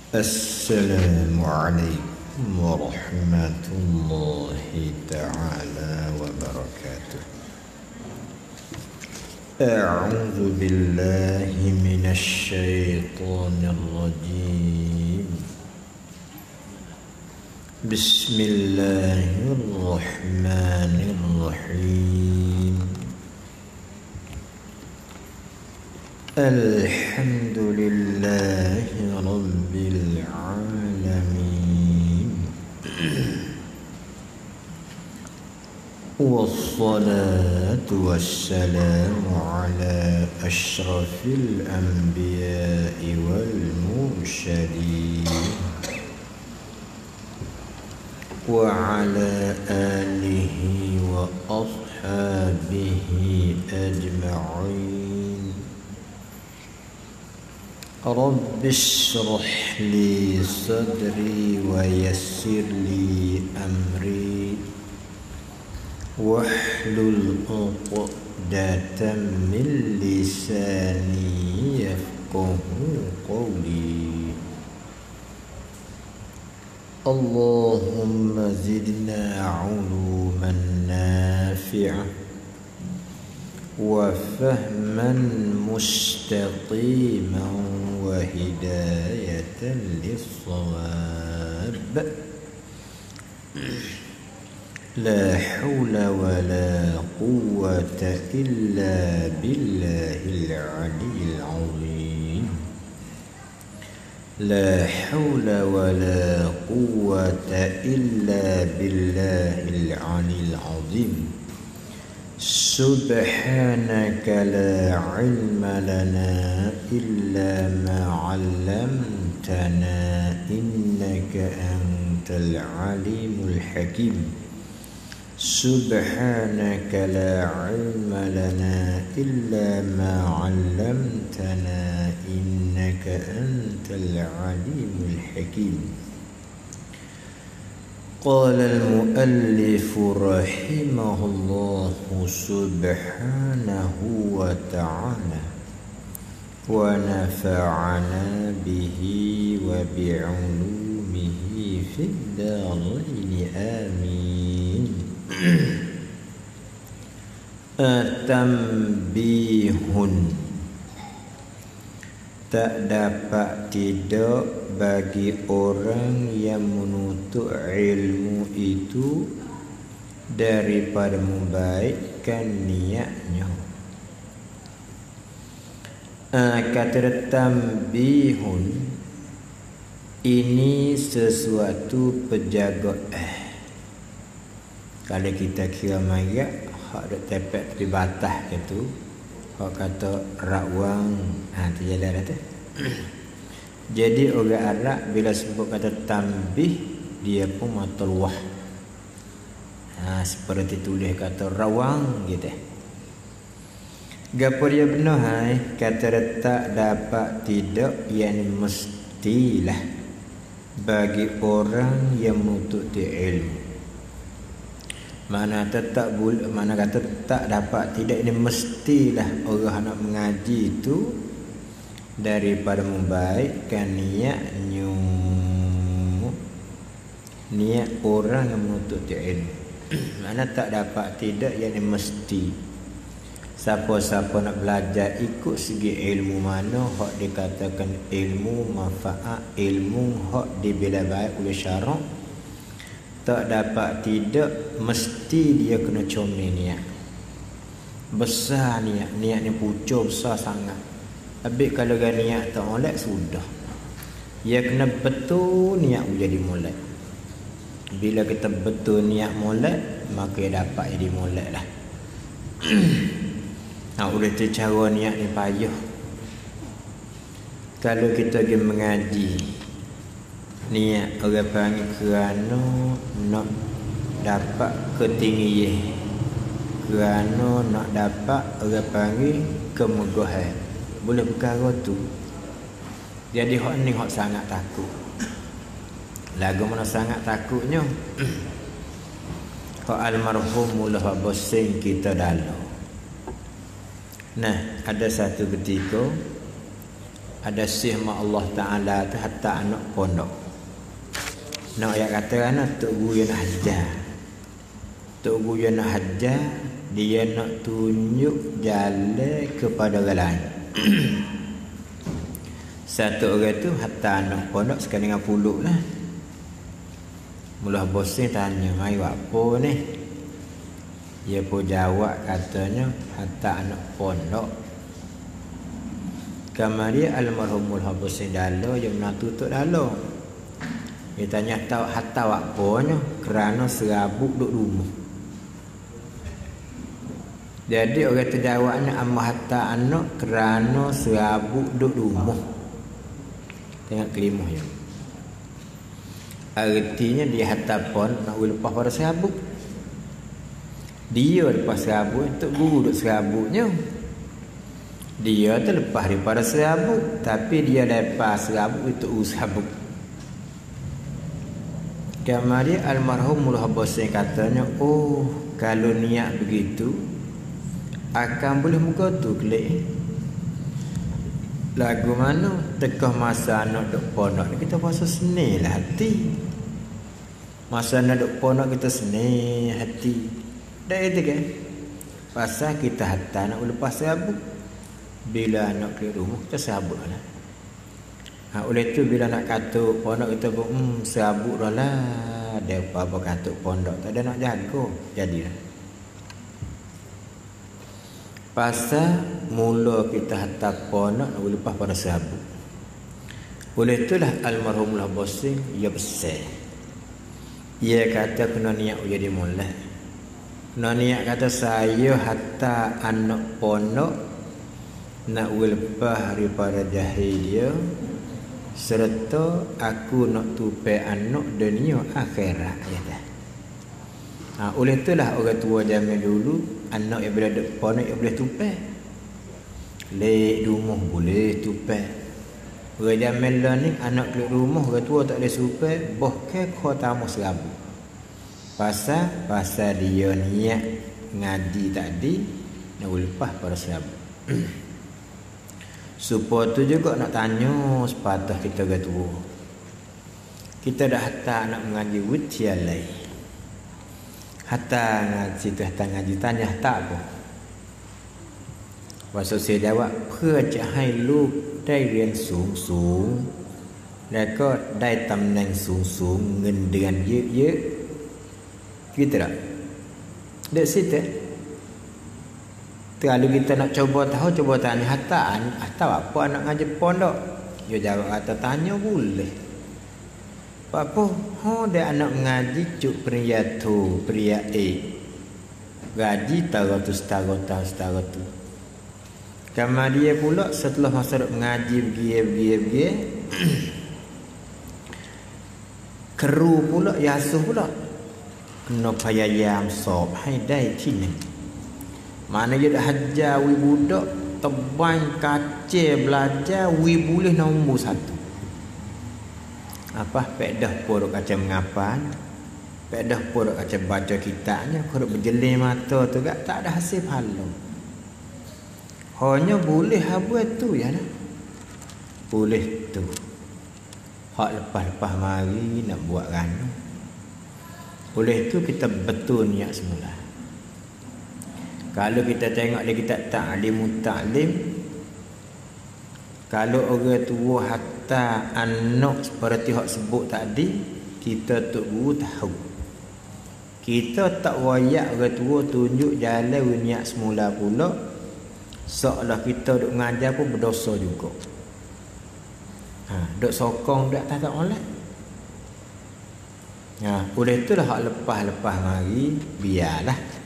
Assalamualaikum warahmatullahi ta'ala wabarakatuh. A'udzu billahi minasy syaithanir rajim. Bismillahirrahmanirrahim. Alhamdulillahi rabbil alamin. Wassalatu wassalamu ala asyrafil anbiya'i wal mursalin wa ala alihi wa ashabihi ajma'in. Rabbi shrah li sadri wa yassir li amri wahlul 'uqdatam min lisani yafqahu qawli. Allahumma zidna 'uluman nafi'ah wa fahman mustaqiman wa hidayatan lis-shawab. La hawla wa la quwwata illa billahil 'aliyyil 'azim. La hawla wa la quwwata illa billahil 'aliyyil 'azim. Subhanaka la ilma lana illa ma 'allamtana innaka antal alimul hakim. Subhanaka la ilma lana illa ma 'allamtana innaka antal alimul hakim. Qala al-muallif rahimahullahu subhanahu wa ta'ala wa nafa'ana bihi wa bi'ulumihi fid darain amin. Tanbihun, tak dapat tidak bagi orang yang menuntut ilmu itu daripada membaikkan niatnya. Kata tanbihun ini sesuatu penjaga. Kalau kita kira mayat hak ada tepek di batas gitu, hak kata rawang, tu jalan tu. Jadi orang Arab bila sebut kata tanbih, dia pun matulwah. Seperti tulis kata rawang gitu. Gapo dia benar kata tak dapat tidak yang mestilah bagi orang yang menuntut ilmu. Mana kata tak dapat tidak ini mestilah orang nak mengaji itu daripada membaikkan niatnya, niat orang yang menuntut ilmu. Mana tak dapat tidak yang mesti. Siapa-siapa nak belajar ikut segi ilmu mana hak dikatakan ilmu manfaat, ilmu hak dibela baik oleh syarak, tak dapat tidak mesti dia kena comel niat. Besar niat ni pucuk besar sangat. Habis kalau niat tak molek sudah. Ia kena betul niat jadi molek. Bila kita betul niat molek, maka ia dapat jadi molek lah. Udah tu cara niat ni payah. Kalau kita pergi mengaji, niat orang panggil kerana nak dapat ketinggian, kerana nak dapat orang panggil kemegahan. Boleh perkara tu. Jadi hak ni hak sangat takut. Lagu mana sangat takutnya. Hak almarhum mula hak bosing kita dalam. Nah, ada satu ketika ada sihma Allah Ta'ala tu hatta anak pondok. Nak ayat kata anak Tok Guru yang nak hajar. Tok Guru yang nak hajar, dia nak tunjuk jalan kepada orang lain. Satu orang tu hatta anak pondok sekali dengan puluk lah. Mula bos ni tanya, "Mai buat apa ni?" Dia pun jawab katanya, "Hatta anak pondok." Kamari almarhumul Habusin Dalo yang menatutuk Dalo. Dia tanya tahu hatta wakponya kerana serabut duduk rumah. Jadi orang terjawabnya amma hatta anak kerana serabut duduk rumah. Tengok kelimah ya. Artinya dia hatta pon nak lepas pada serabut. Dia lepas serabut untuk guru duduk serabutnya. Dia terlepas daripada serabut, tapi dia lepas serabut itu serabut. Kamari almarhumul Habasin katanya, "Oh, kalau niat begitu akan boleh muka tu kelik." Lagu mana tekah masa anak duk pondok ni kita puasa seni lah hati. Masa anak duk pondok kita seni hati. Dah itu kan? Pasal kita hatta nak lepas serabut. Bila nak ke rumah kita serabut lah. Oleh tu bila nak katuk pondok kita pun serabut dah lah. Ada apa-apa katuk pondok tak ada nak jaga. Jadilah. Pasal mula kita hantar pondok nak lepas pada serabut. Oleh itulah almarhumul Habasin ia besar. Ia kata kena niat jadi mulai. Kena niat kata saya hatta anak pondok nak lepas daripada jahil dia, serta aku nak tupai anak dunia akhirat ya dah. Oleh itulah orang tua zaman dulu anak yang berada di pondok yang boleh tupai. Lek rumah boleh tupai. Orang zaman lah ni anak lek rumah orang tua tak boleh tupai, bahkan kau tamu serabut. Pasal dia niat ngaji tadi nak lepas pada serabut. Supaya tu juga nak tanya sepatah kita orang tua. Kita dah hatta nak mengaji witialai. Hatta ngaji tu hatta ngaji tanya tak apa. Pasal saya jawab เพื่อจะให้ลูกได้เรียนสูงๆแล้วก็ได้ตำแหน่งสูงๆเงินเดือนเยอะๆ gitu tak? That's it. Kalau kita nak cuba tahu, cuba tanya hatta apa anak ngaji pondok. Dia jawab kata tanya boleh. Apa? Dia anak ngaji cuk pria tu, pria gaji setara tu. Kamar dia pula setelah masa mengaji begitu keru pula yasuh pula kena payayam sop hai daiที่ Mana dia dah hajar wi budak tebang kacir belajar wi boleh nombor 1. Apa pedah pun kaca mengapan, pedah pun kaca baca kitabnya, kalau berjelih mata tu tak ada hasil pahala. Hanya boleh buat tu ya dah. Boleh tu. Hak lepas-lepas mari nak buat kan. Oleh tu kita betul niat semula. Kalau kita tengok dia kita ta'lim, kalau orang tua hatta anak seperti hak sebut tadi, kita tok guru tahu. Kita tak wayak orang tua tunjuk jalan niat semula pula, seolah kita duk mengajar pun berdosa juga. Duk sokong dak tak oleh. Oleh itulah hak lepas-lepas mari biarlah.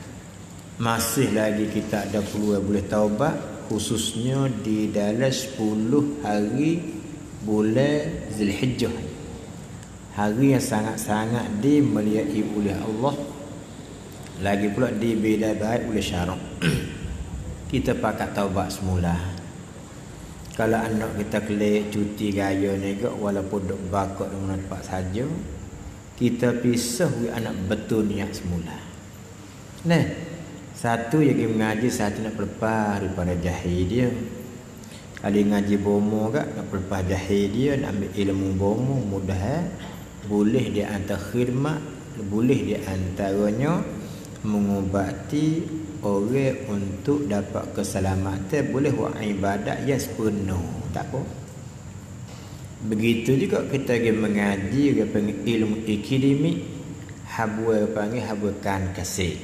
Masih lagi kita ada peluang boleh taubat, khususnya di dalam 10 hari bulan Zulhijjah. Hari yang sangat-sangat dimuliai oleh Allah. Lagi pula dibela baik oleh syarak. Kita pakat taubat semula. Kalau anak kita kelik cuti gaya ni ke, walaupun duk bakar dengan tempat saja, kita pisah anak betul niat semula. Satu yang mengaji, satu nak berlepas daripada jahil dia. Kali ngaji bomo kak, nak lepas jahil dia, nak ambil ilmu bomo mudah. Boleh dia hantar khidmat, boleh dia antaranya mengubati orang untuk dapat keselamatan, boleh buat ibadat yang sepenuh, tak apa. Begitu juga kita pergi mengaji, kita panggil ilmu akademik, habua panggil habukan kasih.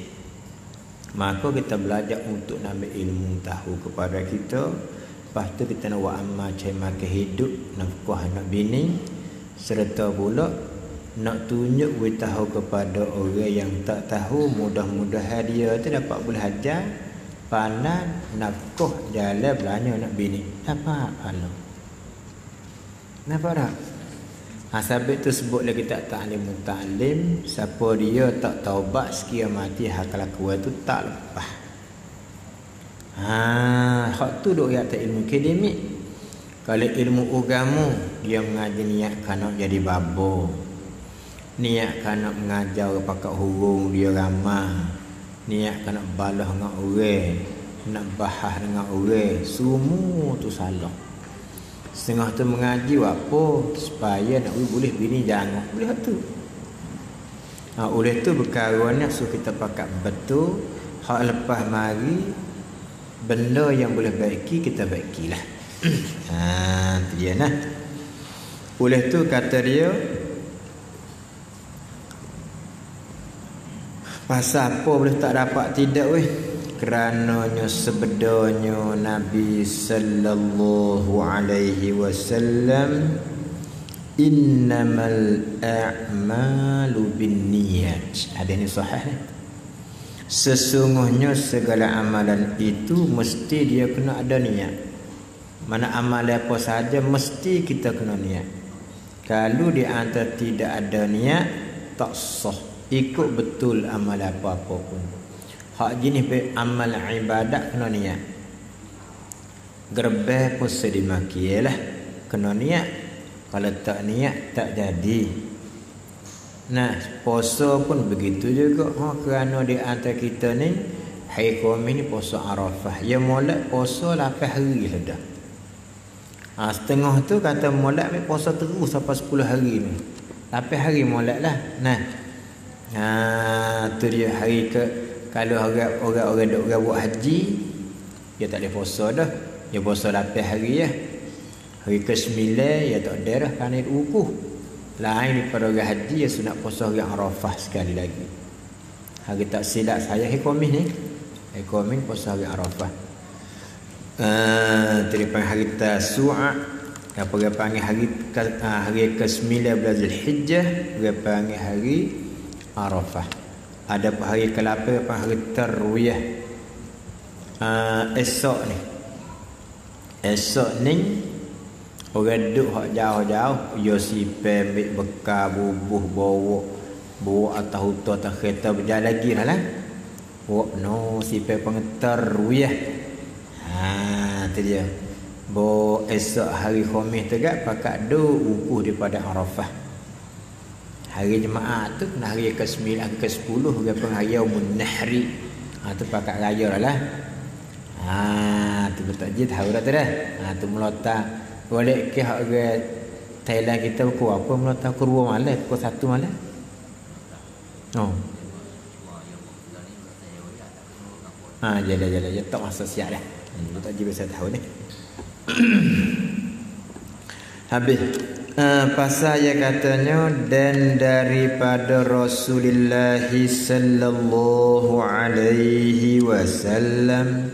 Maka kita belajar untuk ambil ilmu tahu kepada kita. Lepas tu kita nak buat amal cari makan hidup, nafkah anak bini, serta pula nak tunjuk beritahu kepada orang yang tak tahu, mudah-mudahan dia tu dapat belajar pandai nafkah jalan belanja anak bini. Dapat pahala. Nampak tak? Sebab tu sebut lagi tak ta'lim muta'lim. Siapa dia tak taubat sekia mati hak kelakuan tu tak lepas. Hak tu duk kata ilmu akademik. Kalau ilmu agama, dia mengaji niat nak jadi babo, niat nak mengajar pakai hurung dia ramah, niat nak balas dengan orang, nak bahas dengan orang, semua tu salah. Setengah tu mengaji apa supaya nak boleh bini jangan boleh tu. Oleh tu berkaruannya suruh kita pakai betul. Hak lepas mari benda yang boleh baiki kita baikilah. Tu dia nah. Oleh tu kata dia pasal apa boleh tak dapat tidak weh? Kerananya sebenarnya Nabi sallallahu alaihi wasallam innamal a'malu binniyat. Ada ni sahih ni. Sesungguhnya segala amalan itu mesti dia kena ada niat. Mana amalan apa saja mesti kita kena niat. Kalau di antara tidak ada niat, tak sah. Ikut betul amal apa-apa pun. Hak jenis amal ibadat kena niat. Gerbeh pun sedimaki lah. Kena niat. Kalau tak niat tak jadi. Nah, puasa pun begitu juga. Kerana di antara kita ni hari kami ni puasa Arafah. Ya molek puasa 8 hari sudah. Setengah tu kata molek ni puasa terus sampai 10 hari ni. 8 hari molek lah. Nah. Tu dia hari ke kalau orang dok buat haji, dia tak boleh puasa dah. Dia puasa 8 hari ya. Hari ke-9 ya tak ada dah kerana wukuf. Lain daripada orang haji yang sunat puasa hari Arafah sekali lagi. Hari tak silap saya hari Khamis ni. Hari Khamis puasa hari Arafah. Terima hari Tasu'a. Apa dia panggil hari ke-19 Zulhijjah, dia panggil hari Arafah. Ada hari ke-8 apa hari Tarwiyah. Esok ni orang duduk hak jauh-jauh, yo sipai ambil bekal bubuh bawa atas hutan atas kereta berjalan lagi lah. No sipai pengetar ruyah. Tu dia. Esok hari Khamis tegak pakat do wukuh daripada Arafah. Hari Jumaat tu kena hari ke-9 ke-10 dia penghari Yaumun Nahri. Tu pakat raya lah. Tu betul je tahu dah tu dah. Tu melota boleh ke hak Thailand kita pukul apa melata pukul 2 malam, pukul 1 malam. Jalan je tak masa siap dah. Tak je biasa tahu ni. Habis pasal ya katanya dan daripada Rasulullah sallallahu alaihi wasallam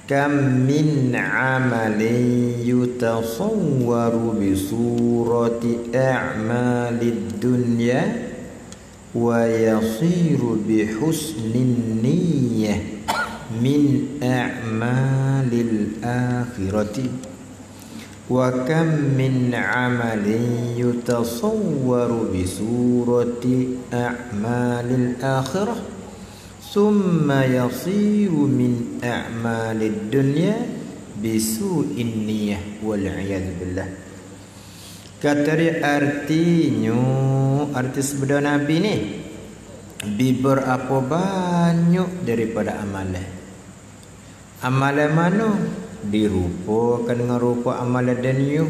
kam min amalin yutasawwaru bi surati a'malid dunya wa yasiru bi husnin niyyah min a'malil akhirati wa kam min amalin yutasawwaru bi surati a'malil akhirah summa yasiru min a'malid dunya bisu'in niyyah wal iyad billah. Kata dia artinya, arti sebenar Nabi ni berapa banyak daripada amalan. Amalan mana? dirupakan dengan rupa amalan dunia.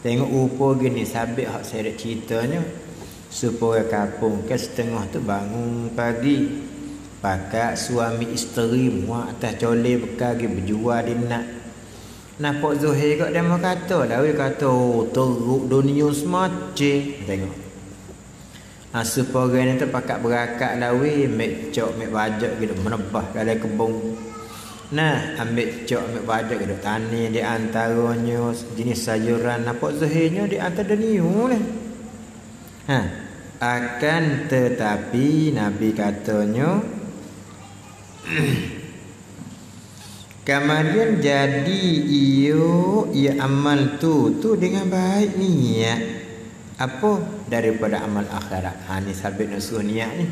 Tengok rupa gini sabit hak saya nak ceritanya. Supaya kampung ke setengah tu bangun pagi, pakat suami isteri muak atas colek bekal pergi berjual dia nak. Nampak Zuhair kat dia mau kata dah, kata teruk dunia semacam. Tengok. Supaya orang ni tu pakat berakat lah mek cok mek bajak gitu menebah dalam kebun. Nah, ambil cok ambil bajak gitu tani di antaranya jenis sayuran. Nampak Zuhairnya di antara dunia ni. Akan tetapi Nabi katanya kemudian jadi ia amal tu dengan baik niat apa daripada amal akhirat. Ni sabit nasuh niat ni.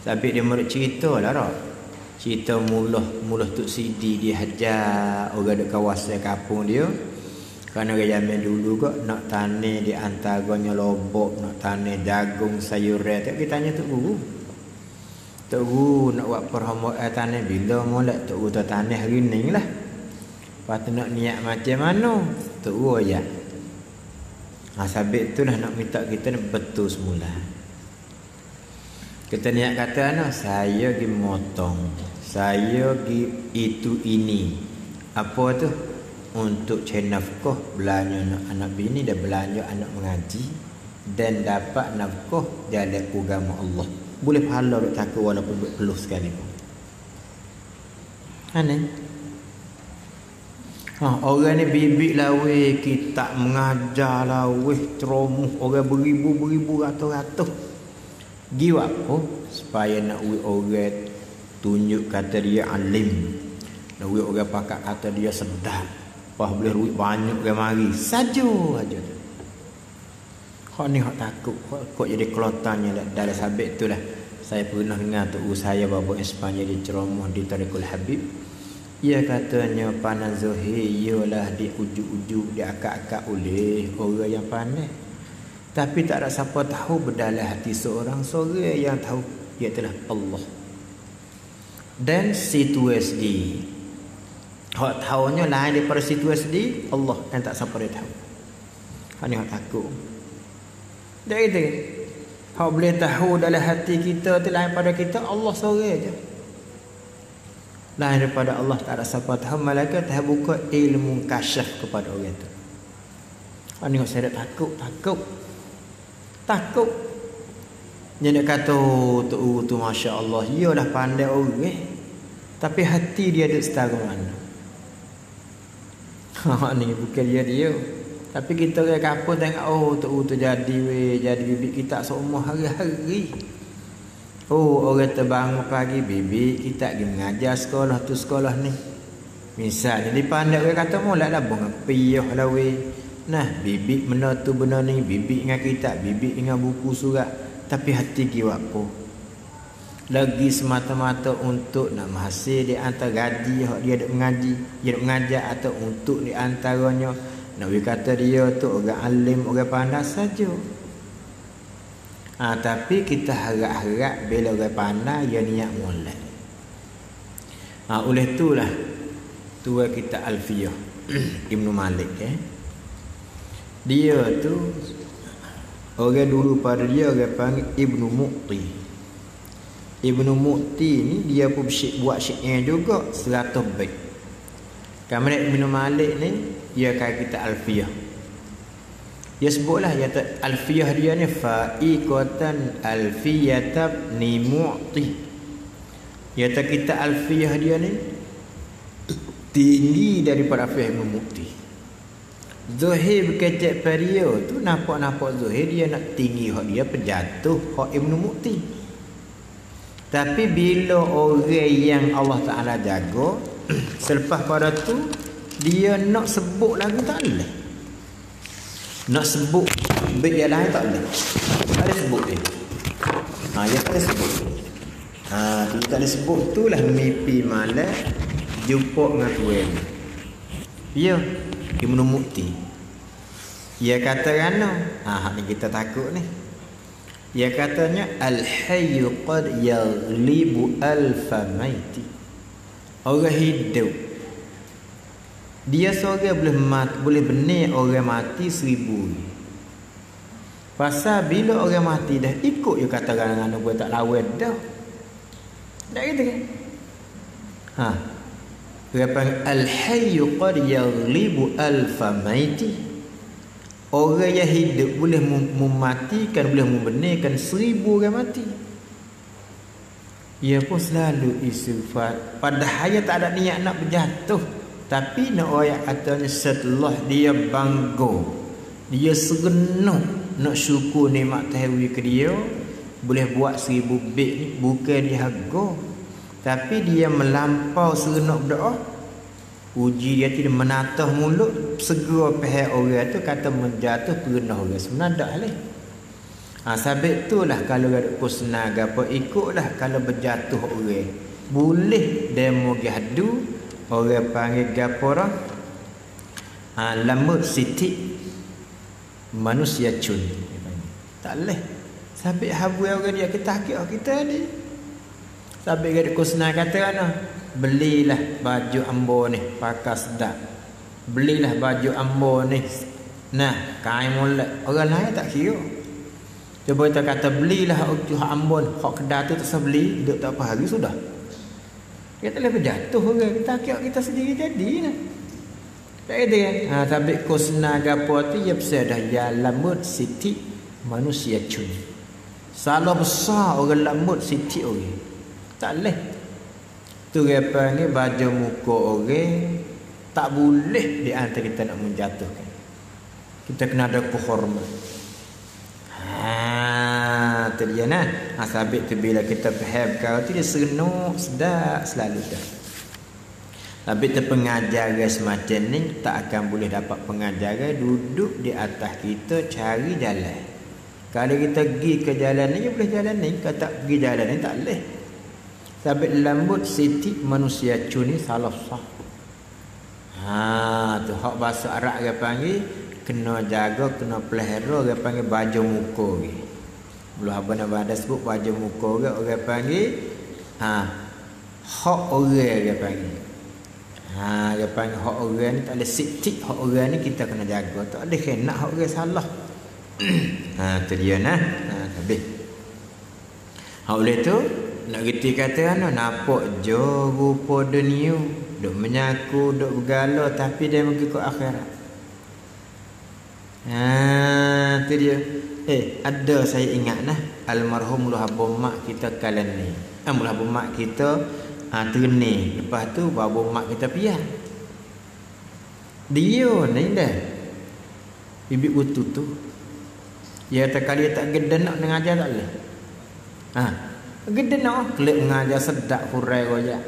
Sabit dia murid cerita lah rak. Cerita mula Tok Sidi dia hajar orang dekat kawasan kampung dia. Kerana orang zaman dulu kok nak tanam di antaranya lobok, nak tanam jagung, sayuran. Tak kita tanya Tok Guru. Tok Guru nak buat perhambaan tanam bila mula Tok Guru tak tanam hari ni lah. Lepas tu nak niat macam mana? Tok Guru ayat. Sabit tu lah nak minta kita ni betul semula. Kita niat kata ana saya pergi motong. Saya pergi itu ini. Apa tu? Untuk cari nafkah belanja anak bini dan belanja anak mengaji dan dapat nafkah jalan agama Allah. Boleh pahala duk takut walaupun duk peluh sekali pun. Aneh. Orang ni bibik lah kita mengajar lah ceromuh orang beribu-beribu ratus-ratus. Giwa apa? Supaya nak orang tunjuk kata dia alim. Nak orang pakak kata dia sedap. Wah boleh duit banyak ke mari saja aja. Hak ni hak takut kok jadi kelotannya dalam sabit tu lah. Saya pernah dengar tu saya bapa Espanya di ceramah di Tariqul Habib. Ia katanya panas Zuhair ialah di ujuk-ujuk di akak-akak oleh orang yang panas. Tapi tak ada siapa tahu berdalam hati seorang yang tahu iaitu Allah. Dan situasi hak tahunya lain daripada situasi Allah yang tak siapa dia tahu. Hak ni hak takut. Jadi itu. Hak boleh tahu dalam hati kita tu lain pada kita Allah seorang je. Lain daripada Allah tak ada siapa tahu. Malaikat tak buka ilmu kasyaf kepada orang tu. Hak ni saya takut. Dia nak kata tu Masya Allah dia dah pandai orang tapi hati dia ada setara mana. Ni bukan dia. Tapi kita orang kampung tengok tu jadi bibik kita seumur hari-hari. Orang terbangun pagi bibik kita pergi mengajar sekolah ni. Misalnya dipandai orang kata molek dah bang piyah lah Nah, bibik benda tu benda ni, bibik dengan kita, bibik dengan buku surat, tapi hati ki apa? Lagi semata-mata untuk nak menghasil di antara gaji dia nak mengaji, dia nak mengajar atau untuk di antaranya nak kata dia tu orang alim, orang pandai saja. Tapi kita harap-harap bila orang pandai dia niat molek. Oleh itulah tua kita Alfiyah Ibnu Malik dia tu orang dulu pada dia orang panggil Ibnu Mu'ti. Ibnu Mu'ti ni dia pun buat syair juga 100 bait. Kemudian Ibnu Malik ni dia kata kita Alfiyah. Dia sebutlah ya Alfiyah dia ni fa'iqatan alfiyatab ni Mu'ti. Ya kita Alfiyah dia ni tinggi daripada Alfiyah Ibnu Mu'ti. Zuhair berkecek pada dia tu nampak Zuhair dia nak tinggi hak dia penjatuh hak Ibnu Mu'ti. Tapi bila orang yang Allah Ta'ala jaga selepas pada tu dia nak sebut lagu tak boleh. Nak sebut bait dia lain tak boleh. Tak ada sebut dia. Dia tak ada sebut. Dia tak ada sebut tu lah mimpi malam jumpa dengan tuan. Ya, Ibnu Mu'ti. Dia kata kerana ni kita takut ni. Dia katanya al-hayyu qad yaghlibu alfa maiti. Orang hidup Dia seorang boleh benih orang mati 1000. Pasal bila orang mati dah ikut je kata orang buat tak lawan dah. Tak gitu kan? Ha. Dia panggil al-hayyu qad yaghlibu alfa maiti. Orang yang hidup boleh mematikan, boleh membenihkan 1000 orang mati. Ia pun selalu istighfar. Padahal dia tak ada niat nak berjatuh, tapi nak orang katanya setelah dia bangga, dia serenuk nak syukur nikmat tahwi ke dia, boleh buat 1000 bait ni bukan dia harga, tapi dia melampau serenuk berdoa. Uji dia tidak menatah mulut, segera pihak orang tu kata menjatuh pernah orang sebenarnya tak boleh. Sabit itulah kalau ada kusna gapo ikutlah kalau berjatuh orang. Boleh demo gadu orang panggil gapo orang. Lamut siti manusia cun. Tak boleh. Sabit habu orang dia kita kita ni. Sabit ada kusna kata ana, belilah baju ambo ni pakai sedap. Belilah baju ambo ni. Nah, kain molek. Orang lain tak kira. Cuba kita kata belilah hak ambon, hak kedai tu tak beli, duduk tak apa hari sudah. Kita boleh berjatuh orang, kita kira kita sendiri jadi lah. Tak ada kan? Tapi kusna gapo tu ya pasal dah ya lamut siti manusia cun. Salah besar orang lamut siti orang. Tak boleh. Tu dia panggil baju muka orang tak boleh di antara kita nak menjatuhkan. Kita kena ada kehormatan. Tu dia nah. Sabit tu bila kita faham kau tu dia serenuk sedap selalu dah. Tapi tu pengajaran semacam ni tak akan boleh dapat pengajaran duduk di atas kita cari jalan. Kalau kita pergi ke jalan ni boleh jalan ni, kalau tak pergi jalan ni tak boleh. Sabit lambut siti manusia cuni salah sah. Tu hak bahasa Arab dia panggil kena jaga, kena pelihara, dia panggil baju muka ni. Belum apa nak ada sebut baju muka orang panggil hak orang dia panggil. Dia panggil hak orang ni tak ada sitik hak orang ni kita kena jaga. Tak ada kena hak orang salah. Tu dia nah. Habis. Hak oleh tu nak reti kata nampak je rupa dunia, duk menyaku, duk bergala tapi dia pergi ke akhirat. Tu dia. Ada saya ingat almarhum Luhabun mak kita kalian ni. Luhabun mak kita terni. Lepas tu babu mak kita piah. Dia ni dah. Bibik utu tu. Ya tak kali tak gede nak mengajar tak boleh. Gede nak kelip mengajar sedap hurai royak.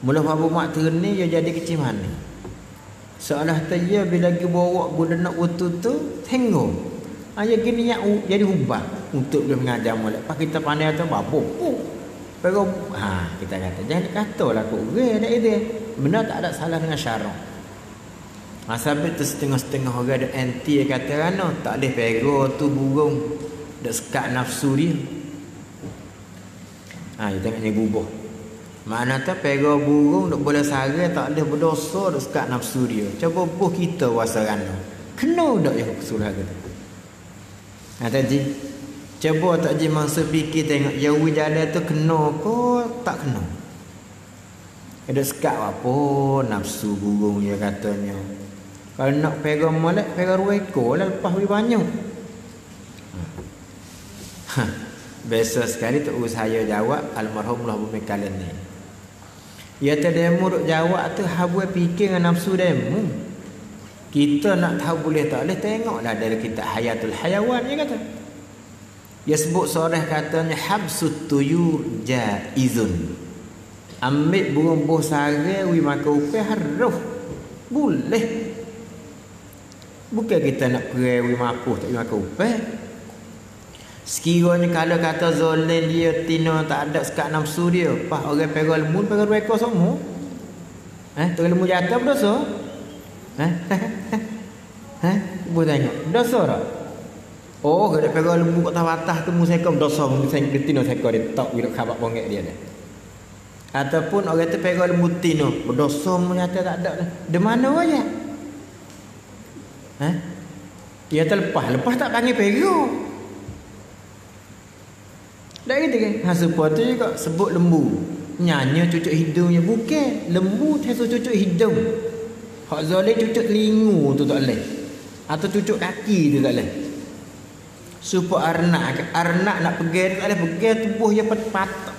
Mula babu mak terni dia jadi kecil mana. Seolah dia bila lagi bawa gede nak utu tu tengok. Ayah gini yang jadi ubah untuk dia mengajar molek. Pas kita pandai tu babu. Pero kita kata jangan katalah kau orang dak dia. Benar tak ada salah dengan syarak. Sabit tu setengah-setengah orang ada anti kata tak boleh pego tu burung dak sekat nafsu dia. Dia tengok ni bubuh. Mana tak pego burung dak boleh sara tak boleh berdosa dak sekat nafsu dia. Cuba buh kita wasarana. Kena dak yang surah kata. Tadi coba tak je mangsa fikir tengok jauh jalan tu kena ke tak kena. Ada sekat apa nafsu burung dia katanya. Kalau nak pegang molek pegang 2 ekor lah lepas lebih banyak. Biasa sekali tu saya jawab almarhum Luhabun kalian ni. Ya tademu duk jawab tu habis fikir dengan nafsu demu. Kita nak tahu boleh tak boleh tengoklah dari kitab Hayatul Hayawan dia kata. Dia sebut seorang katanya habsut tuyur jaizun. Ambil burung buah sara wi makan upah haruf. Boleh. Bukan kita nak perai wi mapuh tak makan upah. Sekiranya kalau kata zalim dia tina tak ada sekat nafsu dia, pas orang pegang lembu pegang 2 ekor semua. Tu lembu jatuh berdosa. Buat tengok dosa tak? Kalau pegang lembu kat atas tu mu sekor dosa mungkin saya ketina sekor dia tak bila khabar bongek dia dah. Ataupun orang tu pergi lembu tino, berdosa menyata tak ada. Di mana aja? Dia terlepas tak panggil pergi. Dah gitu kan? Supaya tu juga sebut lembu. Nyanyi cucuk hidungnya bukan. Lembu terus cucuk hidung. Hak zalim cucuk telinga tu tak boleh. Atau cucuk kaki tu tak boleh. Supaya arnak nak pergi tak boleh pergi tubuh dia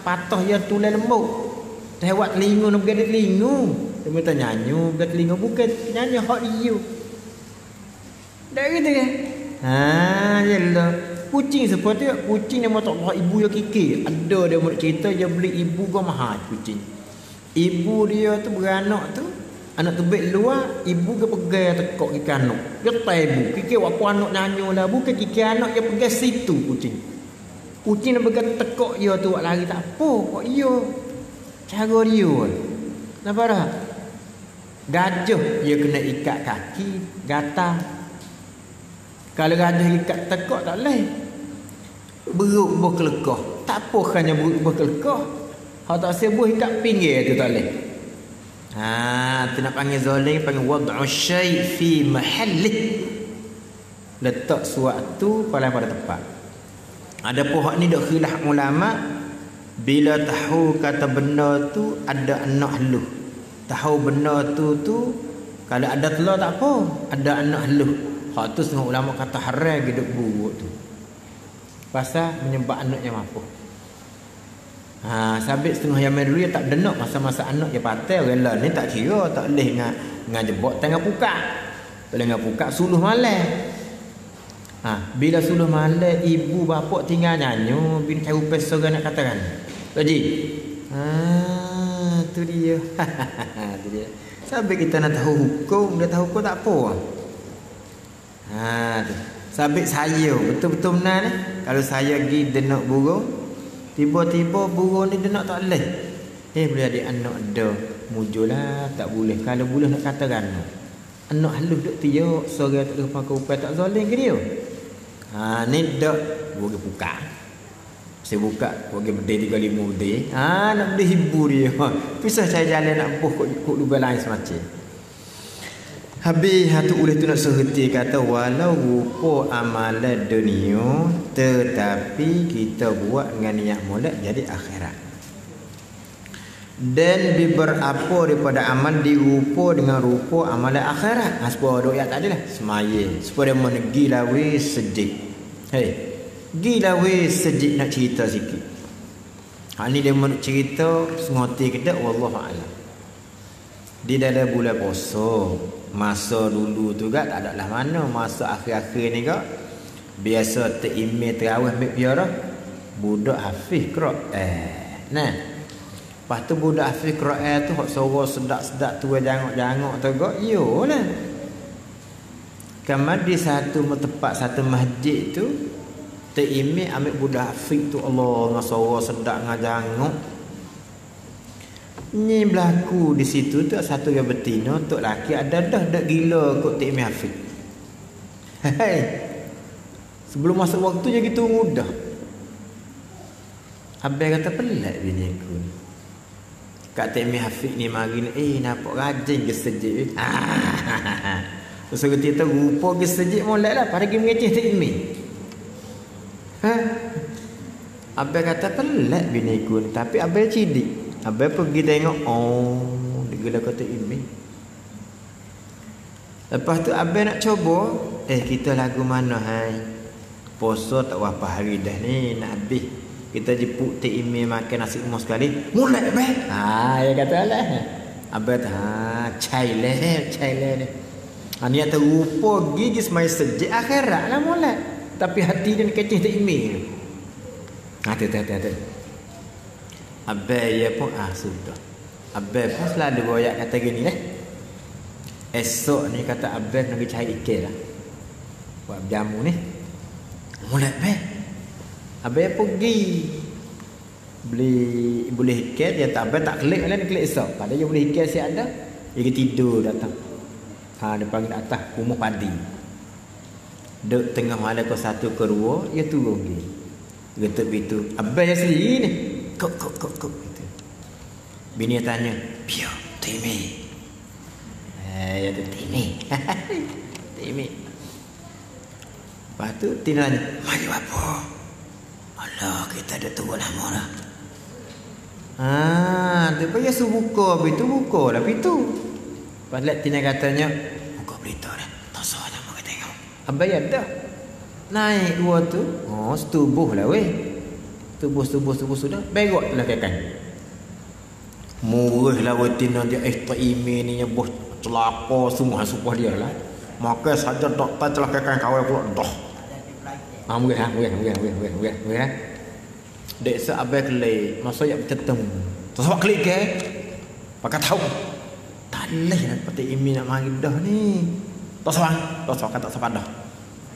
patah dia tulai lembut. Tewak telinga nak pergi telinga. Dia minta nyanyi pergi telinga bukan nyanyi hak dia. Dah gitu kan? Yalah. Kucing seperti kucing dia tak bawa ibu dia kikir. Ada dia murid cerita dia beli ibu gua mahal kucing. Ibu dia tu beranak tu, anak tebik luar, ibu ke pegang tekok kiki anak. Dia tai ibu, kikir waktu anak nyanyi lah, bukan kikir anak dia pegang situ kucing. Kucing dia pegang tekok dia tu lari tak apa, kok dia. Cara dia. Nampak tak? Gajah dia kena ikat kaki, gatal. Kalau gajah ikat tekok tak boleh. Beruk berkelekah. Tak apa hanya beruk berkelekah. Kalau tak sebuah ikat pinggir tu tak boleh. Tu nak panggil zalim, panggil wad'u syai' fi mahallih. Letak suatu pada tempat. Ada pohon ni dak khilaf ulama bila tahu kata benda tu ada anak haluh. Tahu benda tu kalau ada telur tak apa, ada anak haluh. Hak tu setengah ulama kata haram hidup buruk tu. Pasal menyebab anaknya mampu. Sabit setengah Yaman dulu dia tak denak masa-masa anak dia patai rela ni tak kira tak boleh dengan jebok tengah buka. Tak boleh dengan buka suluh malam. Bila suluh malam ibu bapa tinggal nyanyi bin cari peso nak katakan. Haji. Tu dia. Tu dia. Sabit kita nak tahu hukum, dia tahu hukum tak apa. Sabit saya betul-betul benar ni. Kalau saya pergi denak burung, tiba-tiba burung ni denak tak boleh. Boleh ada anak ada. Mujulah tak boleh. Kalau boleh nak katakan anak halus duk tiuk, seorang tak boleh pakai upaya tak zalim ke dia. Ni dak boleh buka. Saya buka bagi berdeh 35 berdeh. Nak berdeh hibur dia. Pisah saya jalan nak buh kok lubang lain semacam. Habis hatu oleh tu nak serti kata walau rupa amalan dunia tetapi kita buat dengan niat molek jadi akhirat. Dan berapa daripada amal dirupa dengan rupa amalan akhirat. Supaya doa tak adalah semaya. Supaya dia menegila weh sedih. Gila weh sedih nak cerita sikit. Ni dia nak cerita sengoti kita wallahualam. Di dalam bulan puasa masa dulu tu tak ada lah mana masa akhir-akhir ni kak biasa terimeh terawih ambil piara budak hafiz Quran. Lepas tu budak hafiz Quran tu hok suara sedap-sedap tu jangok-jangok tu kak iyalah. Kamar di satu tempat satu masjid tu terimeh ambil budak hafiz tu Allah dengan suara sedap dengan jangok. Ni berlaku di situ tu satu yang betina tok laki ada dah gila kot Tik Hafiz. Sebelum masuk waktu je gitu mudah. Abang kata pelat bini aku ni. Kak Tik Hafiz ni mari ni nampak rajin ke sejik. Terus kita rupa ke sejik molek lah pada pergi mengeceh Tik Abang kata pelat bini aku ni tapi abang cidik. Abang pergi tengok, dia gila kata ini. Lepas tu abang nak cuba, kita lagu mana hai? Puasa tak berapa hari dah ni nak habis. Kita jemput Tik Imi makan nasi emas sekali. Mulai abang. Dia kata lah. Abang cai leh ni. Niat terupa gigi semai sejak akhirat lah mulai. Tapi hati dia kecil Tik Imi. Hati. Abang ya pun sudah. Abang pun selalu royak kata gini esok ni kata abang nak pergi cari ikan lah. Buat jamu ni. Mulai abang. Abang pergi boleh ikan dia tak abang tak klik lah, klik esok. Padahal dia boleh ikan siap ada. Dia tidur datang. Dia panggil atas rumah padi. Duk tengah malam ke 1 ke 2 dia turun pergi. Getuk pintu. Abang yang sendiri ni. Kok gitu. Bini tanya, "Pio, Timi." Ya tu Timi. Timi. Lepas tu Timi tanya, "Mari apa?" "Alah, kita dah tua lama dah." Tu payah buka, habis tu buka lah pintu. Lepas tu Tina katanya, "Buka berita dah. Tak salah nama kita tengok." Abai ada. Naik dua tu. Setubuh lah weh. Tubuh sudah. Berok telah kekan. Murah lah weh Tina dia. Tak email ni yang bos celaka semua supah dia lah. Maka saja doktor telah kekan kawal pula dah. Murah. Dek seabai kelai. Masa yang bercetem. Sebab klik ke? Pakai tahu. Tak boleh nak pakai email nak mari dah ni. Tak sabar kata sabar dah.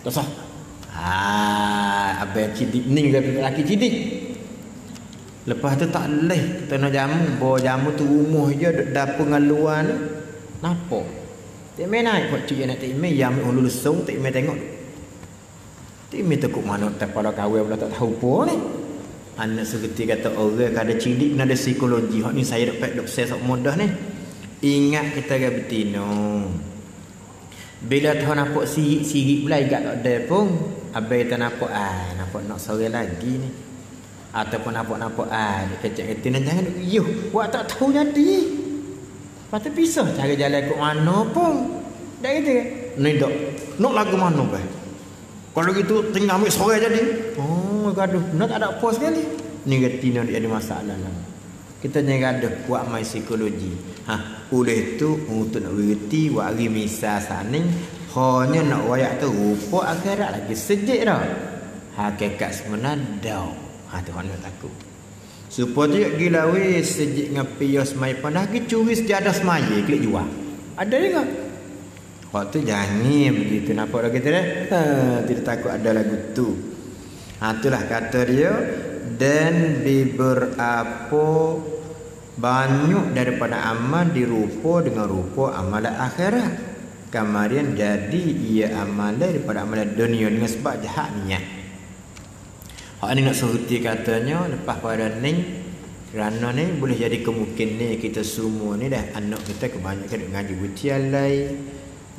Tak sah. Abai cidik ni lelaki cidik. Lepas tu tak boleh kita nak jamu, bawa jamu tu rumah je duk dapur dengan luar ni. Napa? Tak main naik buat cuci nak tak main yang ambil lusung tak main tengok. Tak main tekuk mana tak pada kahwin pula tak tahu apa ni. Anak seperti kata orang kada cidik ada psikologi. Hak ni saya dapat saya sok mudah ni. Ingat kita ga betino. Bila tahu nampak sirik pula igak tak ada pun. Abai tak nampak nak sore lagi ni. Ataupun nampak kecek ketin jangan duk buat tak tahu jadi. Patut pisah cara jalan kok mana pun. Dak gitu ke? Ni dak. Nak lagu mana bah? Kalau gitu tinggal ambil sore jadi. Gaduh. Nak tak ada apa sekali. Ni ketin dia ada masalah lah. Kita jangan gaduh buat main psikologi. Oleh tu untuk nak berhenti buat hari misal saning hanya nak wayak tu rupa akhirat lagi sejik dah. Hakikat sebenar tu hanya takut. Supaya gila weh sejik ngapi semai pandah ke curi sejadah semaya klik jual. Ada juga. Waktu jangan begitu nampak lagi tu dah. Tidak takut ada lagu tu. Itulah kata dia dan beberapa banyak daripada amal dirupa dengan rupa amalan akhirat. Kemudian jadi ia amalan daripada amalan dunia dengan sebab jahat niat. Hak ni nak seruti katanya lepas pada ni kerana ni boleh jadi kemungkinan ni kita semua ni dah anak kita kebanyakan ngaji butialai.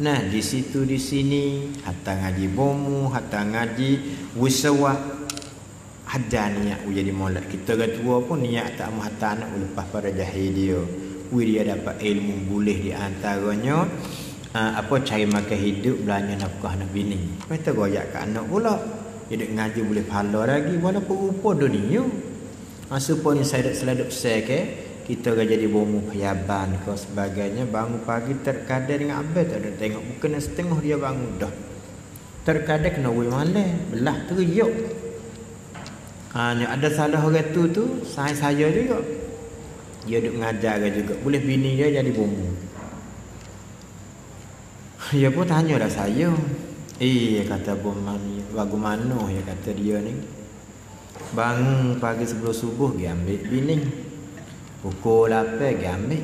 Nah di situ di sini hatta ngaji bomu, hatta ngaji wisawah. Ada niat jadi molek. Kita tua pun niat tak mahu hatta anak lepas pada jahil dia. Dia dapat ilmu boleh di antaranya cari makan hidup belanja nafkah anak bini. Kita goyak ke anak pula. Jadi ngaji boleh pahala lagi walaupun rupa dunia. Supaya saya selalu besar ke kita akan jadi bomu payaban ke sebagainya. Bangun pagi terkadang dengan abad tak ada tengok bukan setengah dia bangun dah. Terkadang kena wei malam belah teriuk. Ada salah orang tu saya juga. Dia duk mengajar juga. Boleh bini dia jadi bomu. Dia pun tanya dah saya. Kata bomani bagaimana ya kata dia ni. Bangun pagi sebelum subuh dia ambil bini. Pukul 8 dia ambil.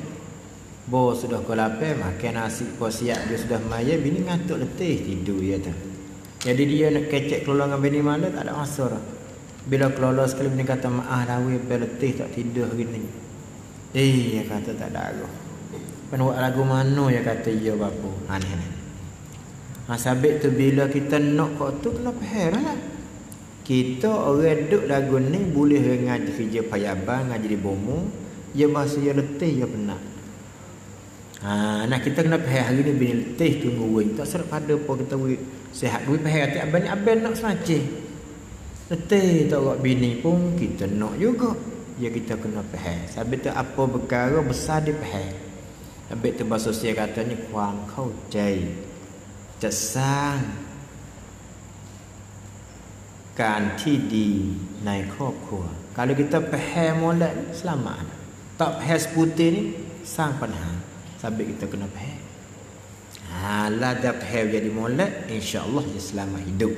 Bos sudah pukul 8 makan nasi kau siap dia sudah maya bini ngantuk letih tidur dia tu. Jadi dia nak kecek keluar dengan bini malam tak ada masa dah. Bila keluar sekali bini kata maaf dah weh letih tak tidur hari ni. Dia kata tak ada arah. Buat lagu mana ya kata dia bapa. Aneh. Sabit tu bila kita nak kau tu kena faham lah. Kita orang duk lagu ni boleh ngaji kerja payaban, ngaji di bomu, dia masa dia letih dia penat. Nah kita kena faham hari ni bini letih tunggu weh. Tak serap pada apa kita weh sihat weh faham hati abang nak semacam. Letih tak buat bini pun kita nak juga. Ya kita kena faham. Sabit tu apa perkara besar dia faham. Sabit tu bahasa sosial katanya kuang kau cai. จะสร้างการที่ดีในครอบครัว kalau kita faham molek selamat tak faham seputar ni sang panha sampai kita kena faham la dah faham jadi molek insyaallah dia selamat hidup.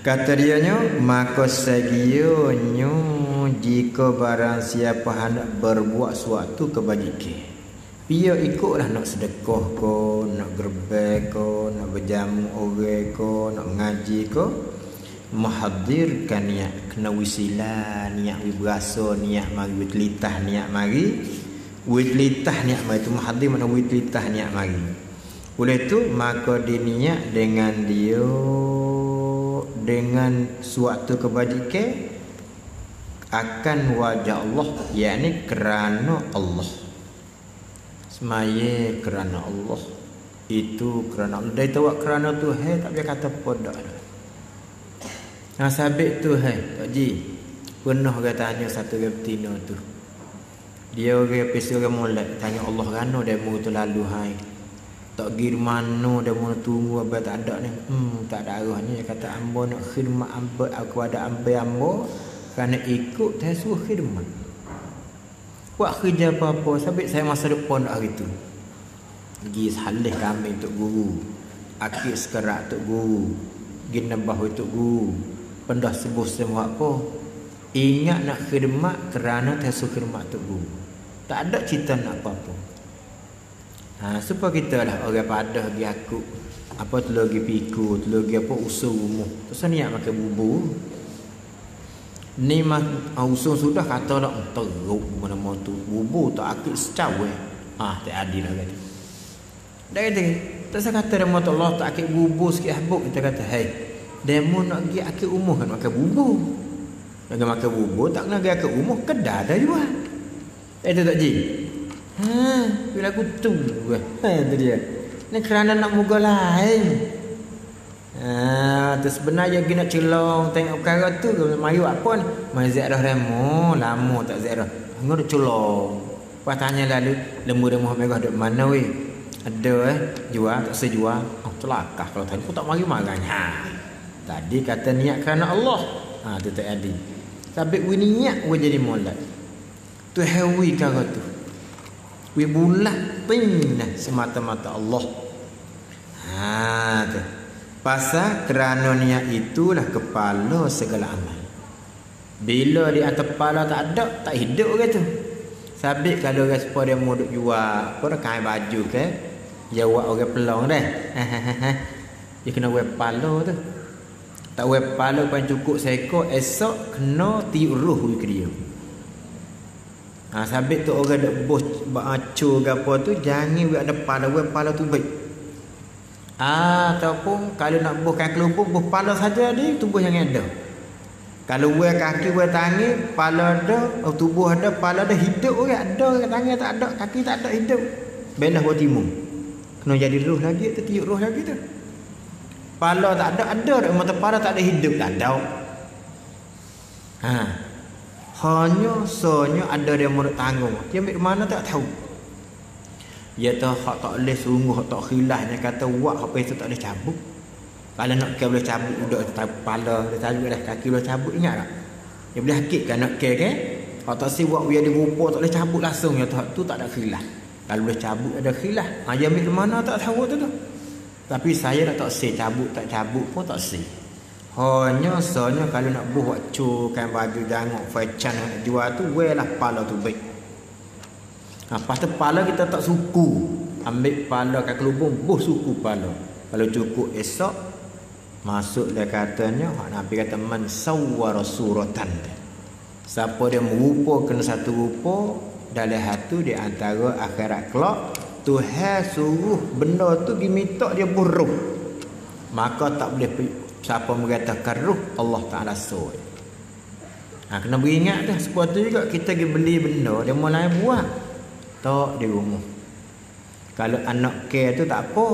Kata dianya maka sagionyo jika barang siapa hendak berbuat suatu kebajikan dia ikutlah nak sedekah ko, nak gerbek ko, nak berjamu orang ko, nak mengaji ko. Muhadirkan niat kena wisila niat berasa niat mari witlitah niat mari witlitah niat mari tu muhadir mana witlitah niat mari. Oleh tu maka diniat dengan dia dengan suatu kebajikan akan wajah Allah, yakni kerana Allah. Semaya kerana Allah, itu kerana Allah. Dia tahu kerana Tuhan tak boleh kata podak dah. Nah sabit Tuhan Pak Ji pernah orang tanya satu orang betina tu. Dia orang pesi orang molek tanya Allah kerana dia mu tu lalu hai. Tak pergi mana dia mau tunggu apa tak ada ni. Tak ada arahnya. Dia kata ambo nak khidmat ambo aku ada ambo kerana ikut saya suruh khidmat. Buat kerja apa-apa sabit saya masa depan hari tu. Pergi salih kami untuk guru. Akik sekerak untuk guru. Ginabah untuk guru. Pendah sebuh semua apa. Ingat nak khidmat kerana saya suruh khidmat untuk guru. Tak ada cerita nak apa-apa. Supaya kita lah orang padah pergi aku apa tu lagi piku tu lagi apa usul rumah terus niat makan bubur ni usul sudah kata dah teruk mana mau tu bubur tak akik secawe tak adil lah kata dah kata terus kata dia mau Allah tak akik bubur sikit habuk kita kata hey demo nak pergi akik rumah kan makan bubur nak makan bubur tak kena pergi akik rumah kedai dah jual itu tak Ji. Bila aku tu itu dia. Ni kerana nak muka lain. Tu sebenarnya dia nak celong tengok perkara tu mayu apa ni? Mai ziarah remo, lama tak ziarah. Hangga dak celong. Pas tanya lalu, lembu dah Muhammad merah duk mana weh? Ada jual tak sejual. Celakah kalau tadi aku tak mari marahnya. Tadi kata niat kerana Allah. Tu tak ada. Sabit we niat we jadi molek. Tu hawi kau tu. We bulat pindah semata-mata Allah. Tu. Pasal kerana niat itulah kepala segala amal. Bila di atas kepala tak ada, tak hidup ke tu. Sabit kalau orang sepuluh dia mau duk jual, apa dah kain baju ke? Jawab orang pelong dah. Dia kena wear kepala tu. Tak wear kepala pun cukup seekor, esok kena tiup ruh ke dia. Sabit tu orang dak bos acur ke apa tu jangan buat depan pala tu baik. Ataupun kalau nak boskan kelubuk bos pala saja dia tubuh yang ada. Kalau buat kaki buat tangan pala ada, tubuh ada, pala ada hidup orang ada, tangan tak ada, kaki tak ada hidup. Belah buat timun. Kena jadi roh lagi tu tiup roh lagi tu. Pala tak ada mata pala tak ada hidup tak ada. Hanya sonya ada dia murid tanggung. Dia ambil mana tak tahu. Dia tahu hak tak boleh sungguh, hak tak khilafnya kata buat apa itu tak boleh cabut. Kalau nak ke boleh cabut udah kepala, dia tajuk dah kaki boleh cabut ingat tak? Dia boleh hakikkan nak ke kan? Hak tak si buat biar dia rupa tak boleh cabut langsung ya tu tak ada khilaf. Kalau boleh cabut ada khilaf. Dia ambil mana tak tahu tu. Tapi saya dah tak si cabut tak cabut pun tak si. Hanya soalnya kalau nak buat cukan baju jangok fashion nak jual tu welah pala tu baik. Lepas tu pala kita tak suku. Ambil pala kat kelubung buh suku pala. Kalau cukup esok masuk dia katanya hak Nabi kata man sawwara suratan. Siapa dia merupakan satu rupa dalam hati di antara akhirat kelak Tuhan suruh benda tu diminta dia buruh. Maka tak boleh siapa mengatakan ruh Allah Ta'ala suruh. Kena beringat dah. Sebab tu juga kita pergi beli benda dia mulai buat tak di rumah. Kalau anak care tu tak apa.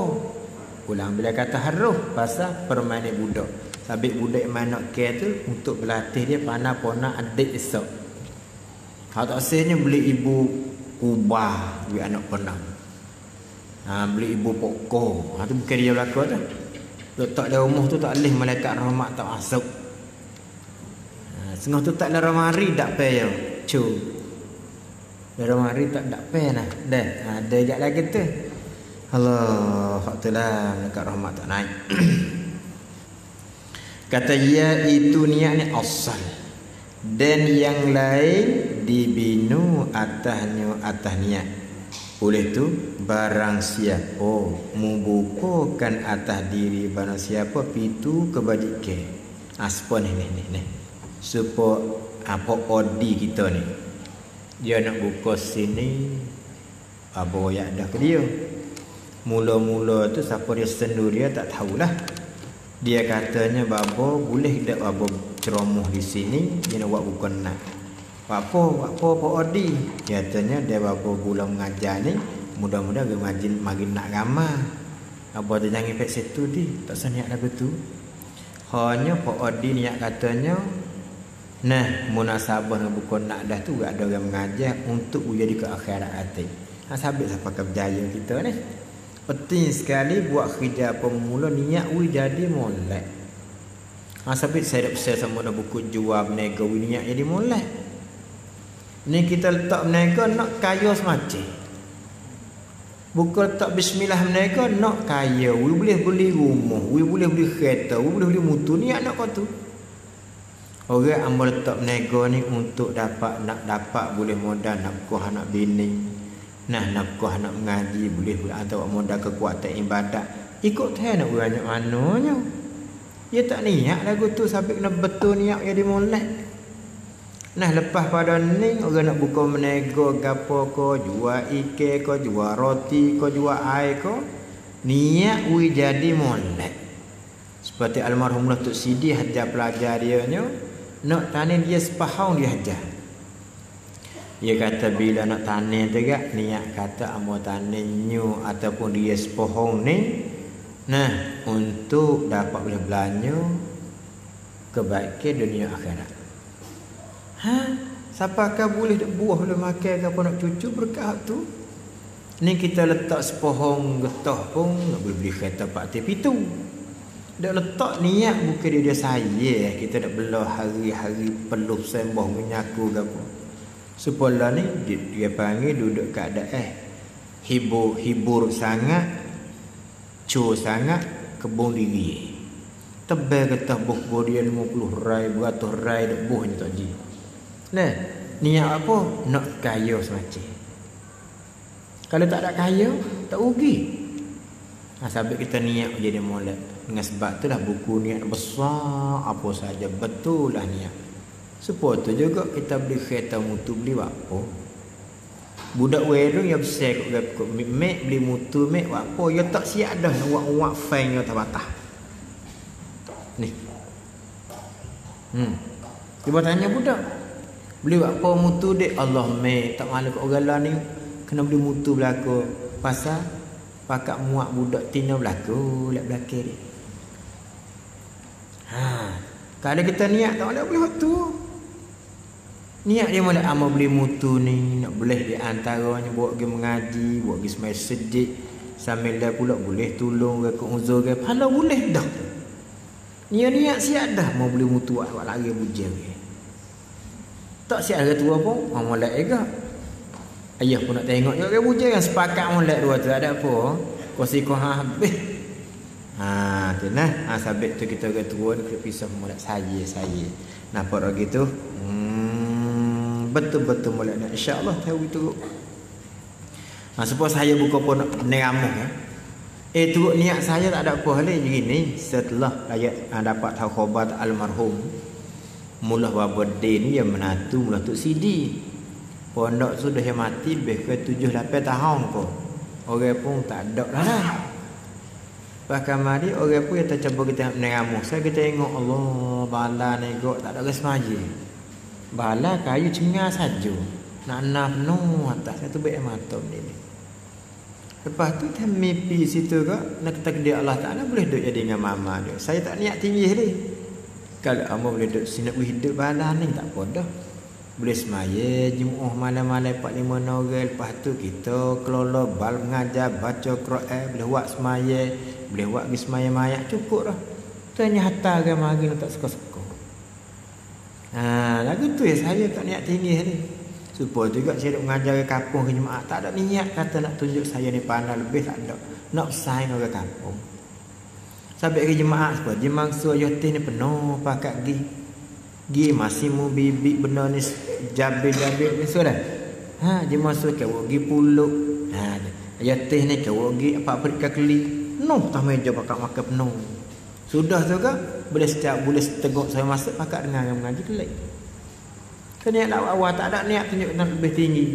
Ulang bila kata haruh pasal permainan budak. Sabit budak main anak care tu untuk berlatih dia pandai pona adik esok. Kalau tak sehnya beli ibu kubah bagi anak pona. Beli ibu pokok. Tu bukan dia belakang tu. Letak dalam rumah tu tak boleh malaikat rahmat tak masuk. Setengah tu tak dalam hari tak payah. Dalam hari tak payah nah. Dah. Ada sekejap lagi tu. Allah, hak tu lah malaikat rahmat tak naik. Kata ya itu niat ni asal. Dan yang lain dibinu atasnya atas niat. Oleh tu barang siapa membukakan atas diri barang siapa pintu kebajikan Aspon ni. Supaya apa odi kita ni. Dia nak buka sini apa yang dah ke dia. Mula-mula tu siapa dia sendu dia tak tahulah. Dia katanya babo boleh tak babo ceramah di sini dia nak buat bukan nak. Apa odi. Dia katanya dia babo bulan mengajar ni mudah-mudahan dia makin nak ramah. Apa tu jangan pek situ di tak saniak dah betul. Hanya Pak Odi niat katanya nah munasabah dengan bukan nak dah tu ada orang mengajar untuk jadi ke akhirat hati. Sabit siapa berjaya kita ni. Penting sekali buat kerja pemula niat jadi molek. Sabit saya dah pesan sama ada buku jual berniaga niat jadi molek. Ni kita letak berniaga nak kaya semacam. Bukan letak bismillah berniaga nak kaya. We boleh beli rumah, we boleh beli kereta, we boleh beli motor niat nak kau tu. Orang amal letak berniaga ni untuk nak dapat boleh modal nafkah anak bini. Nah nafkah anak mengaji boleh atau modal kekuatan ibadat. Ikut teh nak banyak mananya. Dia tak niat lagu tu sampai kena betul niat jadi molek. Nah lepas pada ni orang nak buka berniaga gapo ko jual ikan ko jual roti ko jual air ko niat we jadi molek. Seperti almarhum Datuk Sidi hajar pelajar dia nya nak tani dia sepahang dia hajar. Dia kata bila nak tani tegak niat kata amo tani nyu ataupun dia sepohong ni nah untuk dapat boleh belanja kebaikan dunia akhirat. Siapakah boleh buah boleh makan ke apa nak cucu berkah tu? Ni kita letak sepohong getah pun nak boleh beli kereta pak pitu. Dak letak niat bukan dia saya kita nak belah hari-hari perlu sembah menyaku ke apa. Supaya ni dia panggil duduk keadaan hibur sangat cu sangat kebun diri. Tebal getah buh dia 50 rai 100 rai dak buh ni tak ji. Nah, niat apa? Nak kaya semacam. Kalau tak ada kaya, tak rugi. Sampai kita niat jadi molek. Dengan sebab tu dah buku niat besar apa saja betul lah niat. Supaya tu juga kita beli kereta motor beli apa. Budak wedung yang besar kok mek beli motor mek apa ya tak siap dah nak buat fan yo tabatah. Ni. Cuba tanya budak. Beli apa motor dek Allah mek tak malu kat orang lain ni kena beli motor belaka pasal pakak muak budak tina belaka lek belaka dia. Kalau kita niat tak boleh beli waktu. Niat dia mula amal beli motor ni nak boleh di antaranya buat pergi mengaji, buat pergi semai masjid sambil dah pula boleh tolong ke uzur ke pada boleh dah. Niat siap dah mau beli motor awak lari bujang ke. Tak siap harga tua pun molek juga. Ayah pun nak tengok juga bujang kan sepakat molek dua tu ada apa? Kosi kau habis. Tu nah sabit tu kita ke tua kita pisah molek saya. Nampak lagi tu? Betul-betul molek nak insya-Allah tahu itu. Supaya saya buka pun neramuh ya. Turut niat saya tak ada apa hal begini setelah ayat dapat tahu khabar almarhum Mullah Babadin dia menantu Mullah Tok Sidi. Pondok sudah yang mati lebih ke 7-8 tahun ko. Orang pun tak ada lah. Bahkan mari orang pun yang tercabar kita neramuh. Saya kita tengok Allah bala negok tak ada kesemaji. Bala kayu cengar saja. Nak penuh atas satu baik mata ni. Lepas tu dia mimpi situ ke nak takdir Allah Taala boleh duduk jadi dengan mama dia. Saya tak niat tinggi ni. Kalau hamba boleh duduk sini hidup bala ni tak apa dah. Boleh semaya Jumaat malam-malam 4-5 orang lepas tu kita kelola bal mengajar baca Quran boleh buat semaya, boleh buat pergi semaya mayat cukup dah. Tu hanya hatta ke mari tak suka-suka. Lagu tu ya saya tak niat tinggi ni. Supaya juga saya nak mengajar ke kampung ke jemaah tak ada niat kata nak tunjuk saya ni pandai lebih tak ada. Nak bersaing orang kampung. Sampai ke jemaah sebab jemaah suruh yatim ni penuh pakat gi masih mu bibik benda ni jabil ni sudah. Jemaah suruh kau gi puluk. Yatim ni kau gi apa perikah keli. Noh tak meja pakat makan penuh. Sudah tu ke boleh setiap boleh tengok saya masuk pakak dengar yang mengaji kelak. Kan niat awal tak ada niat tunjuk nak lebih tinggi.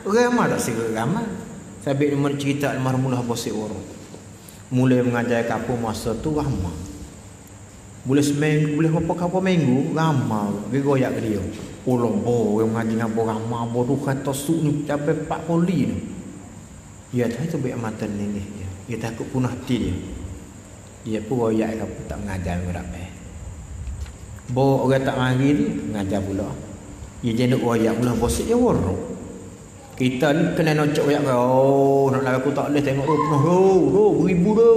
Orang ramai tak segera ramai. Sabit dia cerita almarhumah Bosik orang. Mulai mengajar kampung masa tu ramai. Boleh seminggu, boleh berapa minggu ramai. Dia goyak ke dia. Orang yang mengaji dengan orang ramai. Bodoh kata suk ni sampai 4 poli ni. Dia tahu tu baik mata ni. Dia takut punah hati dia. Dia pun goyak kampung tak mengajar dengan rapat. Bawa orang tak mari ni mengajar pula. Dia jenis goyak pula Bosik dia orang. Kita ni kena nocok goyak kau. Nak lagu aku tak boleh tengok tu penuh beribu tu.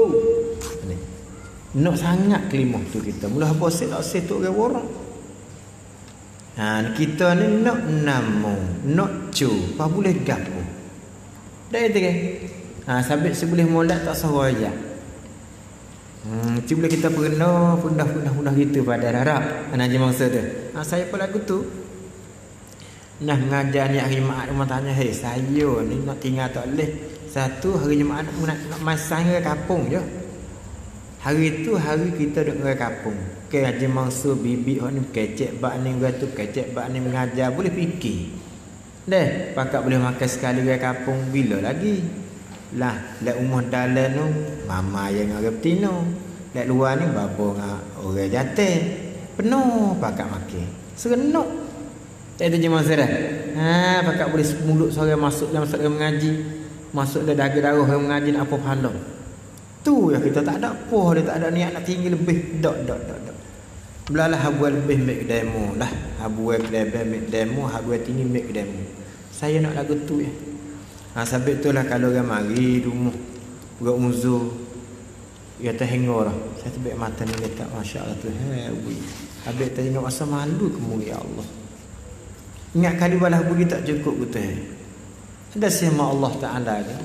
Nak sangat kelimah tu kita. Mula Bosik tak setuk orang. Kita ni nak namo, nak cu, apa boleh gapo. Dah itu kan. Sabit sebelih molek tak suruh aja. Cuba kita pernah gitu pada harap anak mangsa tu. Saya pun lagu tu. Nah mengajar ni hari Jumaat rumah tanya, "Hei, saya ni nak tinggal tak boleh. Satu hari Jumaat nak masang ke kampung je. Hari tu hari kita duduk ke kampung. Ke Haji Mansur bibi hok ni kecek bak ni gua tu kecek bak ni mengajar boleh fikir. Deh, pakak boleh makan sekali ke kampung bila lagi? Lah, lek umur dalam tu mama yang orang betina. Lek luar ni bapa dengan orang jatuh. Penuh pakak makan. Serenok. Tak ada je masa dah. Pakak boleh mulut seorang masuk dalam masalah mengaji. Masuk dalam darah orang mengaji nak apa pahala. Tu yang kita tak ada apa, dia tak ada niat nak tinggi lebih. Dok. Belalah habuai lebih make demo lah. Habuai lebih make demo, habuai tinggi make demo. Saya nak lagu tu ya. Sabit tu lah kalau orang mari rumah orang uzur dia terhengor lah. Saya tebik mata ni letak masya-Allah tu. Habis tengok asa malu kamu ya Allah. Ingat kali balah budi tak cukup betul. Ada siapa Allah Taala kan.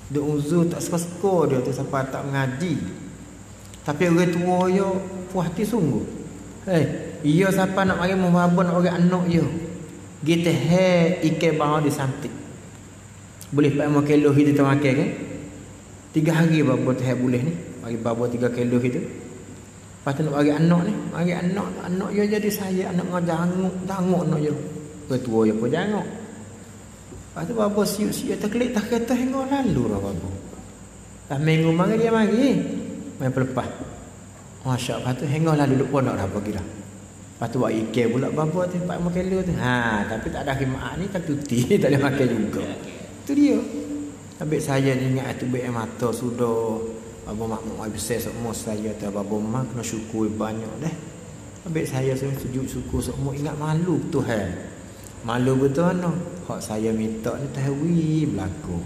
Dia uzur tak suka dia tu sampai tak mengaji. Tapi orang tua yo puas hati sungguh. Ia siapa nak mari membabon orang anak dia. Kita ikan bawah di santik. Boleh pakai mau kilo itu termakan kan? 3 hari babo teh boleh ni. Bagi babo 3 kilo itu. Lepas tu nak bagi anak ni, bagi anak dia jadi saya anak ngajanguk anak dia. Ketua dia pun janguk. Lepas tu babo siuk-siuk terkelik tak kata hingga lalu lah babo. Dah minggu mari dia mari. Main pelepas. Masya-Allah tu hingga lalu duk pondok dah pergi dah. Lepas tu buat ikan pula babo tu 4 kilo tu. Tapi tak ada khidmat ni tak cuti tak boleh makan juga. Tu dia. Habis saya ni ingat tu baik mata sudah. Babo makmuk habis semua saya tu babo mak kena syukur banyak dah. Habis saya sujud syukur semua ingat malu Tuhan. Malu betul no. Hak saya minta ni tahwi berlaku.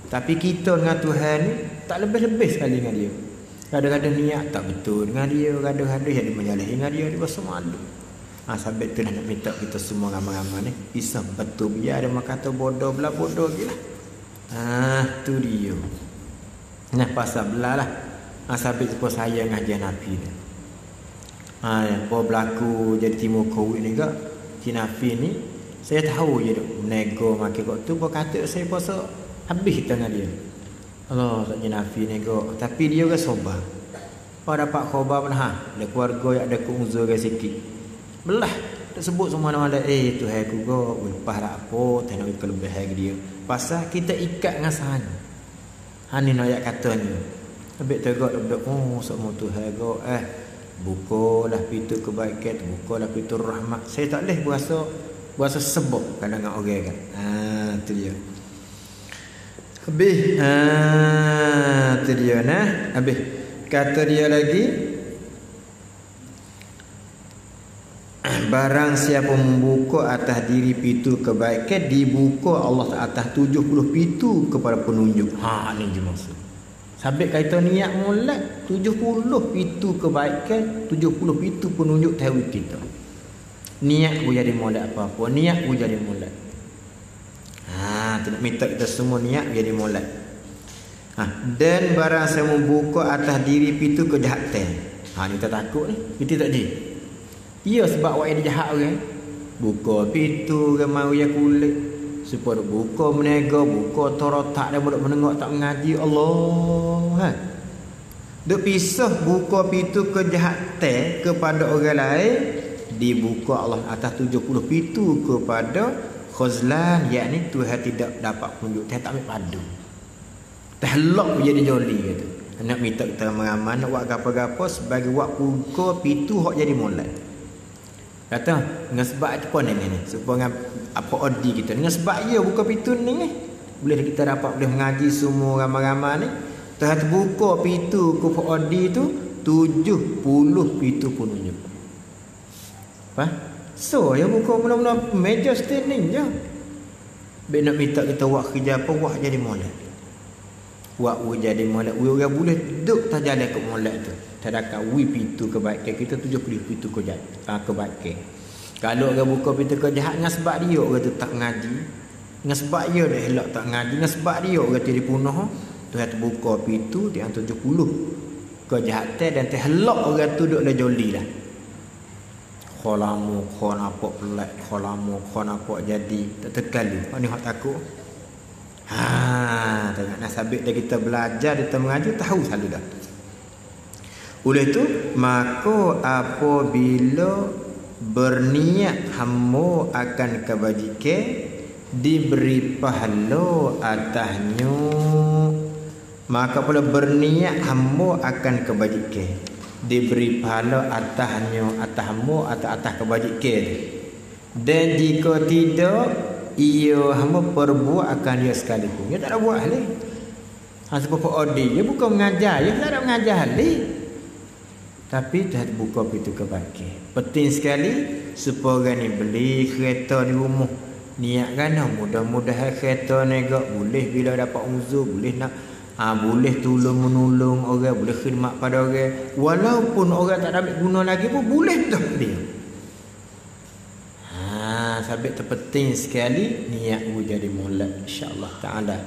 Tapi kita dengan Tuhan ni tak lebih-lebih sekali dengan dia. Kadang-kadang niat tak betul dengan dia, kadang-kadang yang dia menyalahi dengan dia rasa malu. Sampai tu nak minta kita semua ramai-ramai ni bisa betul biar dia kata bodoh belah bodoh gila. Tu dia. Nah pasal belah lah. Sampai tu saya ngaji Nabi ni. Apa berlaku jadi timur Covid ni ke? Nabi ni saya tahu je duk nego makan kok tu kata saya puasa habis dengan dia. Allah tak Nabi nego tapi dia ke sobar. Dapat khabar pun ada keluarga yang ada keuzur sikit. Belah tak sebut semua nama ada Tuhan aku go lepas dak apa tengok kelebihan dia. Pasal kita ikat dengan sahan. Ni nak ayat katanya. Habis tegak duk semua Tuhan go bukalah pintu kebaikan, bukalah pintu rahmat. Saya tak boleh berasa sebab kadang dengan orang kan. Tu dia. Habis tu dia nah. Habis kata dia lagi barang siapa membuka atas diri pintu kebaikan dibuka Allah atas 70 pintu kepada penunjuk. Ni je maksud. Sabit kaitan niat molek 70 pintu kebaikan, 70 pintu penunjuk tauhid kita. Niat ku jadi molek apa-apa, niat ku jadi molek. Tu nak minta kita semua niat jadi molek. Dan barang saya membuka atas diri pintu kejahatan. Ni kita takut ni, kita tak jadi. Ya sebab awak dia jahat orang. Buka pintu ramai yang kulit supaya buka menega, buka torotak dia budak menengok tak mengaji Allah. Duk pisah buka pintu kejahatan kepada orang lain, dibuka Allah atas 70 pintu kepada khuzlan, yakni Tuhan tidak dapat punjuk, Tuhan tak ambil padu. Terlok jadi joli kata. Nak minta kita mengamal, nak buat apa-apa sebagai buat buka pintu hak jadi molek. Kata dengan sebab apa ni supaya apa odi kita dengan sebab dia buka pintu ni boleh kita dapat boleh mengaji semua ramai-ramai ni. Tuhan terbuka pintu ke odi tu 70 pintu pun unjuk. Apa? So ya buka mula-mula meja standing je. Bila nak minta kita buat kerja apa buat jadi molek. Buat jadi molek. Orang boleh duduk tak jalan ke molek tu. Tadakan pintu kebaikan kita 70 pintu kebaikan. Kalau orang buka pintu kejahat dengan sebab dia orang tu tak ngaji, dengan sebab dia dah elok tak ngaji, dengan sebab dia orang tu dipunuh, Tuhan terbuka pintu di antara 70 kejahatan dan terhelak orang tu duduk dah joli lah. Kholamu khon apa pelak, kholamu khon apa jadi tak terkalu. Ni hak takut. Tengok nasabik dah kita belajar, kita mengaji tahu selalu dah. Oleh tu maka apabila berniat hamba akan kebajikan, diberi pahala atasnya. Maka apabila berniat hamba akan kebajikan, diberi pahala atasnya, atas hamba atas kebajikan. Dan jika tidak, ia hamba perbuat akan dia sekalipun. Dia tak ada buat lagi. Sebab odi dia bukan mengajar, dia tak ada mengajar lagi. Tapi dah buka pintu kebaikan. Penting sekali supaya orang ni beli kereta di rumah. Niat kan mudah-mudahan kereta ni boleh bila dapat uzur, boleh nak boleh tolong menolong orang, boleh khidmat pada orang. Walaupun orang tak ambil guna lagi pun boleh dah dia. Sabit terpenting sekali niat jadi molek insya-Allah taala.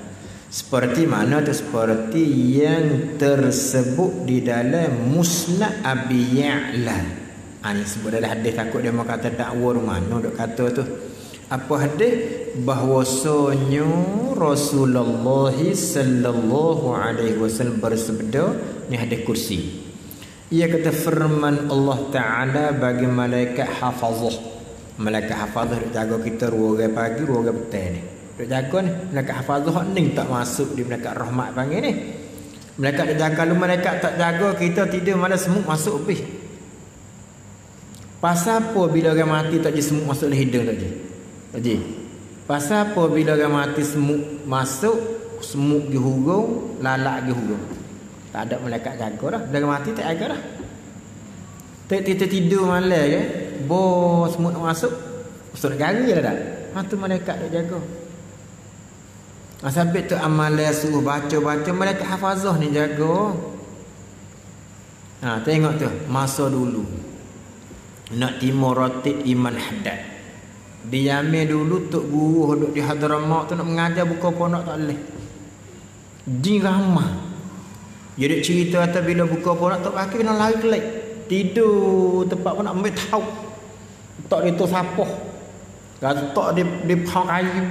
Seperti mana tu? Seperti yang tersebut di dalam Musnad Abi Ya'la. Ini sebut dalam hadis, takut dia mau kata dakwa mana dok kata tu. Apa hadis? Bahwasanya Rasulullah sallallahu alaihi wasallam bersabda, ni hadis kursi. Ia kata firman Allah Taala bagi malaikat hafazah. Malaikat hafazah duk jaga kita 2 orang pagi, 2 orang petang ni. Duk jaga ni, malaikat hafazah ni tak masuk di malaikat rahmat panggil ni. Malaikat dia jaga, lu malaikat tak jaga kita tidur malah semut masuk lebih. Pasal apa bila orang mati tak je semut masuk dalam hidung tak je? Tak je. Pasal apa bila orang mati semut masuk, semut pergi hurung, lalak pergi hurung. Tak ada malaikat jaga dah. Bila orang mati tak jaga dah. Kita tidur malam ke, bos semut masuk, masuk negara je dah tak? Tu malaikat dia jaga. Sampai tu amalan suruh baca-baca, malaikat hafazah ni jaga. Tengok tu masa dulu nak timur roti Iman Haddad. Di Yamin dulu tok guru duduk di Hadramaut tu nak mengajar buka pondok tak boleh. Jin ramah. Jadi cerita kata bila buka pondok tak pakai kena lari kelak. Tidur tempat pun nak ambil tahu. Tak dia tu sapah. Gatok di pau kayu.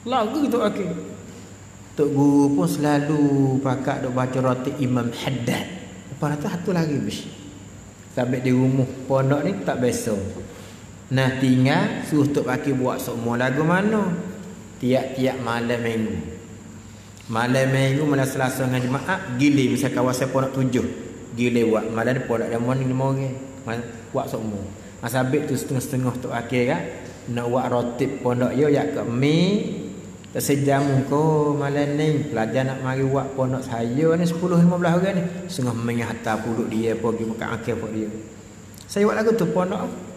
Lagu tu okey. Tok guru pun selalu pakak duk baca roti Imam Haddad. Lepas tu satu lagi bis. Sampai di rumah pondok ni tak biasa. Nah tinggal suruh tok pakai buat semua lagu mana? Tiap-tiap malam minggu. Malam minggu malam Selasa dengan Jumaat gilir misal kawasan pondok 7. Gilir buat malam ni pondok dia morning 5 orang. Buat semua. Sabit tu setengah-setengah tok pakai kan. Nak buat roti pondok yo yak ke mi tak sejam ko malam ni pelajar nak mari buat pondok saya ni 10-15 orang ni setengah mengah hatta puluk dia pergi makan akhir pok dia. Saya buat lagu tu pondok.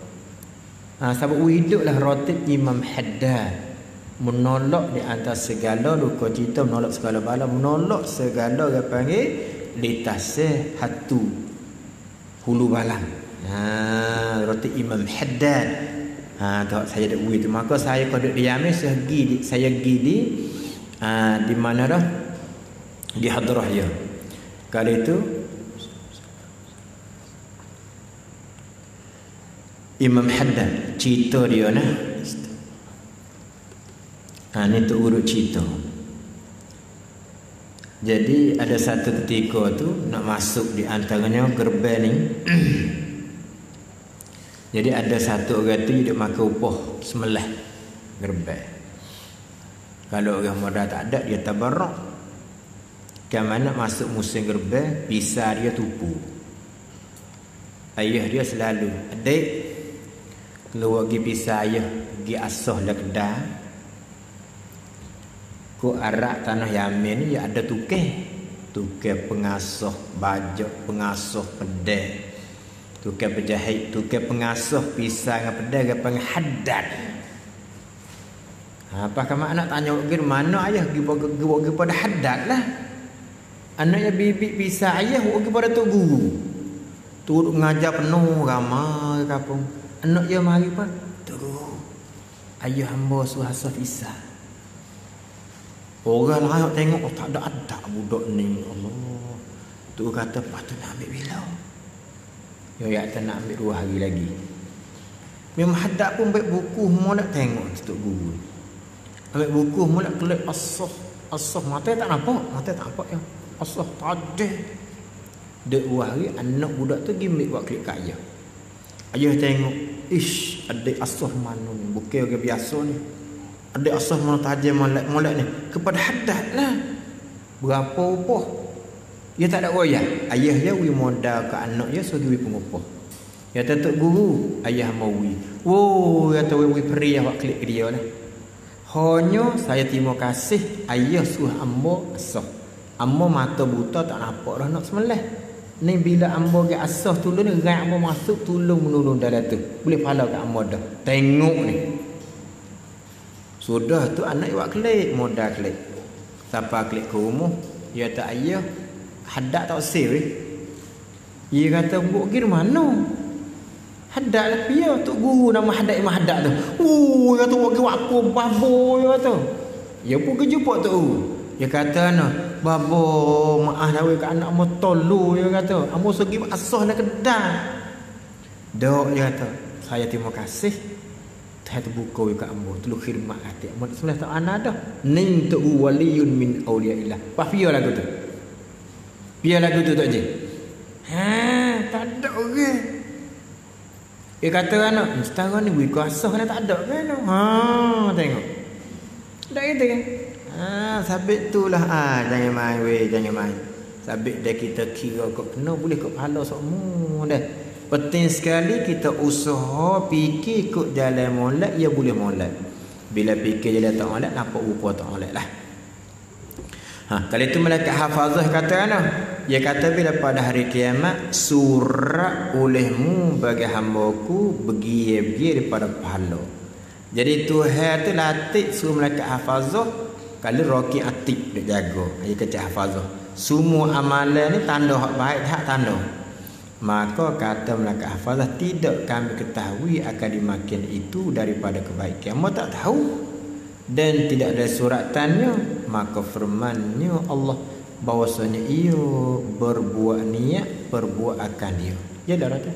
Sebab hiduplah roti Imam Haddad. Menolak di antara segala duka cita, menolak segala bala, menolak segala orang panggil litasih hatu hulu balang. Roti Imam Haddad. Tak saya ada duit tu, maka saya kalau di Yamin saya pergi di mana dah di hadrah dia. Kali itu Imam Haddad cerita dia nah. Ni tu urut cerita. Jadi ada satu ketika tu nak masuk di antaranya gerbang ni. Jadi ada satu orang tu dia makan upah semelah gerbang. Kalau orang muda tak ada dia tabarruk. Kamu nak masuk musim gerbang, pisah dia tupu. Ayah dia selalu, adik keluar pergi pisah ayah, pergi asuh lah kedai. Ku arak tanah Yamin ya ada tukar pengasuh baju, pengasuh pedai, tukar penjahit, tukar pengasuh pisang dengan pedai dengan panggil haddad. Apa kamu anak tanya pergi mana ayah pergi pada haddad lah. Anaknya bibi pisang ayah pergi pada tok guru. Tu mengajar penuh ramai kapung. Anak dia mari pun tok guru. Ayah hamba suasa pisang. Orang lain tengok, oh tak ada adak budak ni. Allah. Tu kata patut nak ambil bila. Ya tak nak ambil 2 hari lagi. Memang hadak pun baik buku molek tengok tok guru. Ambil buku molek kelip asah. Mata tak nampak, ya. Asah tak ada. Dek 2 hari anak budak tu pergi ambil buat kelip kat ayah. Ayah tengok, ish, adik asah mana ni? Bukan orang biasa ni. Adik asah mana tajam molek ni kepada haddad lah. Berapa upah? Dia tak ada royak. Ayah dia wi modal ke anak dia suruh wi pengupah. Ya tok guru, ayah mau wi. Oh, ya tu wi peri awak klik ke dia lah. Hanya saya terima kasih ayah suruh ambo asah. Ambo mata buta tak nampak dah nak semelah. Ni bila ambo ke asah tolong ni rai ambo masuk tolong menolong dalam tu. Boleh pahala kat ambo dah. Tengok ni. Sudah tu anak awak klik, modal klik. Siapa klik ke rumah, dia tak ayah, haddad tak save ni. Dia kata, "Buk pergi mana?" Haddad lah dia, tok guru nama haddad Imam Haddad tu. Dia kata, "Pergi apa babo?" Dia kata. Dia pun pergi jumpa tok guru. Dia kata, "Nah, babo, maaf dah ke anak mo tolu." Dia kata, "Amo segi asah nak kedai." Dok dia kata, "Saya terima kasih." Saya terbuka kat ambo tulu khidmat hati. Ambo sebelah tak ana dah. Ning tu waliyun min auliyaillah. Pas piye lagu tu? Piye lagu tu tak je? Tak ada orang. Dia kata anak, sekarang ni bui kuasa kan tak ada kan? Tengok. Tak gitu kan? Sabit tu lah. Jangan main weh, jangan main. Sabit dah kita kira kau kena boleh kau pahala semua dah. Penting sekali kita usaha fikir ikut jalan molek, ya boleh molek. Bila fikir jalan tak molek, nampak rupa tak molek lah. Kalau itu malaikat hafazah kata ana, dia kata bila pada hari kiamat surat olehmu bagi hambaku bergiye-giye daripada pahala. Jadi Tuhan tu latih suruh malaikat hafazah kalau roki atik dia jaga. Dia kata hafazah. Semua amalan ni tanda hak baik, hak tanda. Maka kata malaikat hafazah, tidak kami ketahui akan dimakan itu daripada kebaikan. Kamu tak tahu dan tidak ada suratannya. Maka firmannya Allah bahwasanya ia berbuat niat perbuat akan dia. Ya dah kata.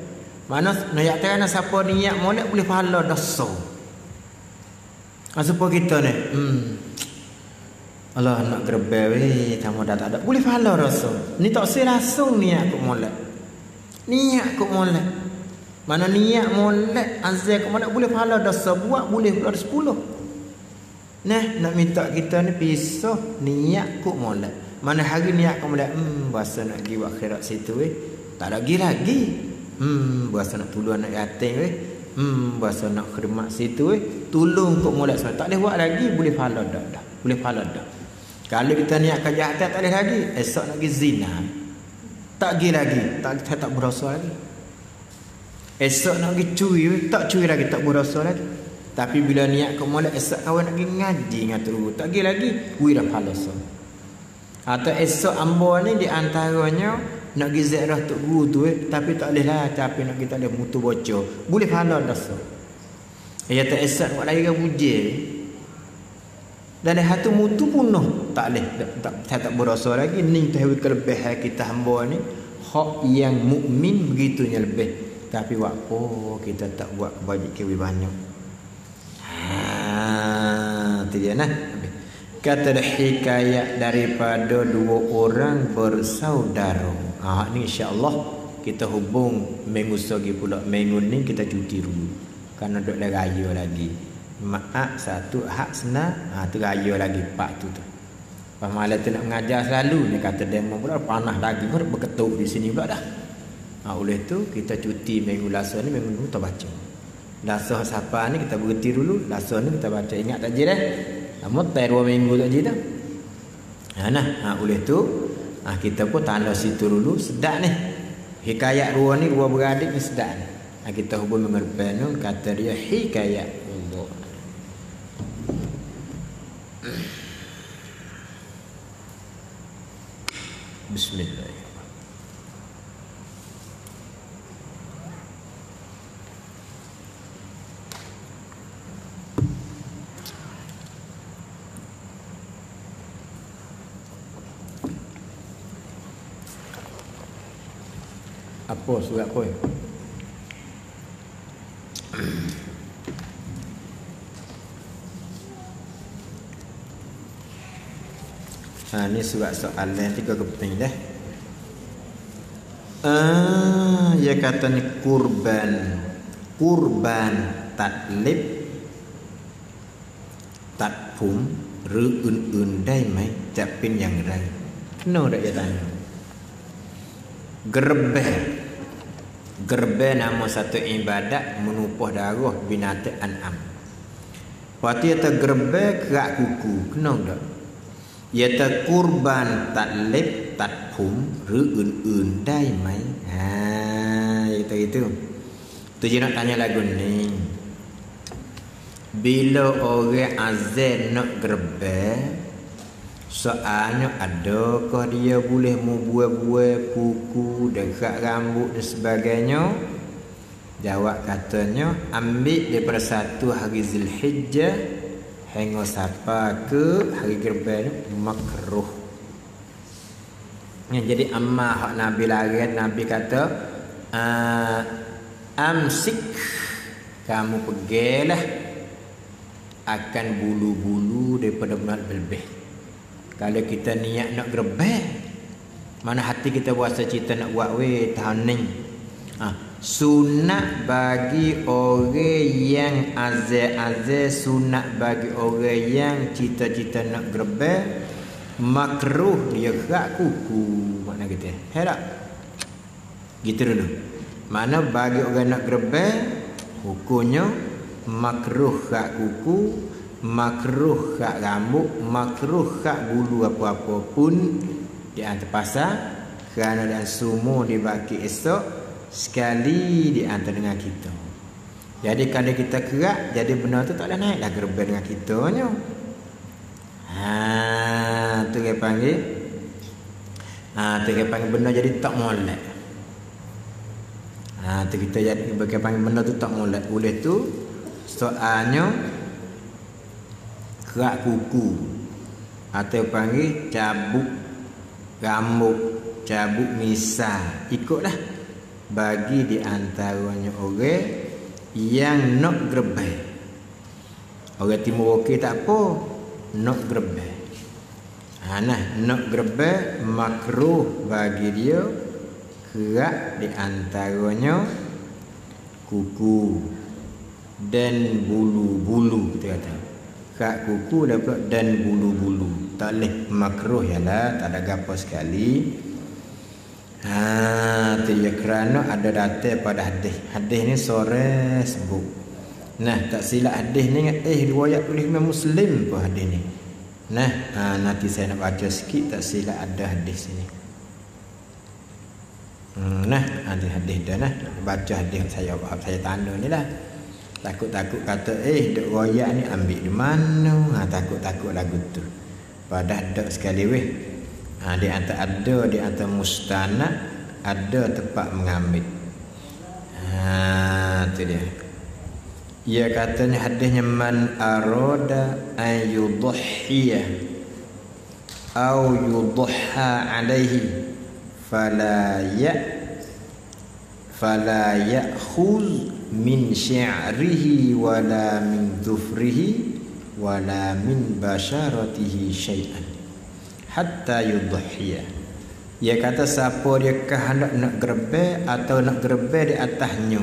Mana nak kata siapa niat molek boleh pahala dosa. Supaya kita ni Allah nak gerbel weh tamu dah tak ada. Boleh pahala dosa. Ni tak sih langsung niat kok molek. Niat kok molek. Mana niat molek azal kok molek boleh pahala dosa buat boleh pula 10. Nah, nak minta kita ni pisah niat kok molek. Mana hari niat kok molek bahasa nak pergi buat akhirat situ tak ada lagi. Bahasa nak tolong anak yatim bahasa nak khidmat situ tolong kok molek semua. Tak boleh buat lagi boleh pahala dah. Boleh pahala dah. Kalau kita niat kejahatan tak boleh lagi. Esok nak pergi zina. Tak pergi lagi, tak berdosa lagi. Esok nak pergi curi, tak curi lagi, tak berdosa lagi. Tapi bila niat kau molek esok kawan nak pergi ngaji dengan tu, tak pergi lagi, wi dah pahala so. Atau esok ambo ni di antaranya nak pergi ziarah tok guru tu tapi tak boleh lah, tapi nak kita boleh mutu bocor. Boleh pahala dah so. Ya tak esok buat lagi kan puji. Dan hatu mutu punuh tak boleh tak berdosa lagi. Ni tahu kelebihan kita hamba ni hak yang mukmin begitunya lebih. Tapi apa kita tak buat kebajikan lebih banyak. Tu dia nah. Kata hikayat daripada dua orang bersaudara. Ni insya-Allah kita hubung minggu segi pula. Minggu ni kita cuti dulu. Karena duk dah raya lagi. Maaf satu hak senang, tu raya lagi pak tu. Pamalah tu nak mengajar selalu ni kata demo pula panah lagi pun berketuk di sini pula dah. Oleh tu kita cuti minggu lasa ni, minggu ni kita baca. Lasa siapa ni kita berhenti dulu, lasa ni kita baca. Ingat tak je dah? Amat 2 minggu tak je dah. Oleh tu kita pun tanda situ dulu sedap ni. Hikayat dua beradik ni sedap ni. Kita hubung dengan penun kata dia hikayat Allah. Bismillahirrahmanirrahim. Apa surat apa? Ni surat soalan 3 keping dah. Dia kata ni kurban taklib tatpum reun dai mai capin yang rai. Kena dak dia tanya. Gerbeh nama satu ibadat menumpah darah binatang an'am. Pati ta gerbeh kerak kuku, kena tak? Ya ta kurban taklib tatpum reun dai mai. Itu. Tu je nak tanya lagu ni. Bila orang azan nak gerbeh, soalnya adakah dia boleh membuat-buat kuku dekat rambut dan sebagainya? Jawab katanya ambil daripada 1 hari Zulhijjah hingga sampai ke hari Gerban makruh. Jadi ammah hak Nabi larang, Nabi kata amsik, kamu pegilah akan bulu-bulu daripada bulan lebih. Kalau kita niat nak gerbek, mana hati kita puasa cita nak buat tahun ni. Sunat bagi orang yang azal, sunat bagi orang yang cita-cita nak gerbek, makruh dia gerak kuku. Makna kita tak? Gitu dulu. Mana bagi orang nak gerbek, hukumnya makruh gerak kuku, makruh kat rambut, makruh kat bulu apa-apa pun di antara pasal kerana dan semua dibaki esok sekali di antara dengan kita. Jadi kalau kita kerak, jadi benar tu tak ada naiklah gerbang dengan kita nya. Tu dia panggil. Tu dia panggil benar jadi tak molek. Tu kita jadi bagi panggil benar tu tak molek. Oleh tu soalnya kerak kuku atau panggil cabuk rambut, cabuk misah, ikutlah bagi di antaranya orang yang nak gerbeh. Orang timur okey tak apa, nak gerbeh. Nak gerbeh makruh bagi dia kerak di antaranya kuku dan bulu-bulu kita kata. Kat kuku dan bulu-bulu tak boleh, makruh yalah, tak ada gapo sekali. Tu ya kerana ada datang pada hadis. Hadis ni sore sebut. Tak silap hadis ni riwayat oleh Imam Muslim pun hadis ni. Nanti saya nak baca sikit, tak silap ada hadis ni. Ada hadis dah baca hadis saya tanda ni lah. Takut-takut kata duk royak ni ambil di mana? Takut-takut lagu tu. Padahal dak sekali weh. Di antara mustanad ada tempat mengambil. Tu dia. Ia katanya hadisnya man arada an yudhhiya au yudhha alaihi fala ya'khudh min syi'rihi wala min dhufrihi wala min basyaratihi syai'an hatta yudhiya. Dia kata siapa dia kehendak nak gerbe atau nak gerbe di atasnya,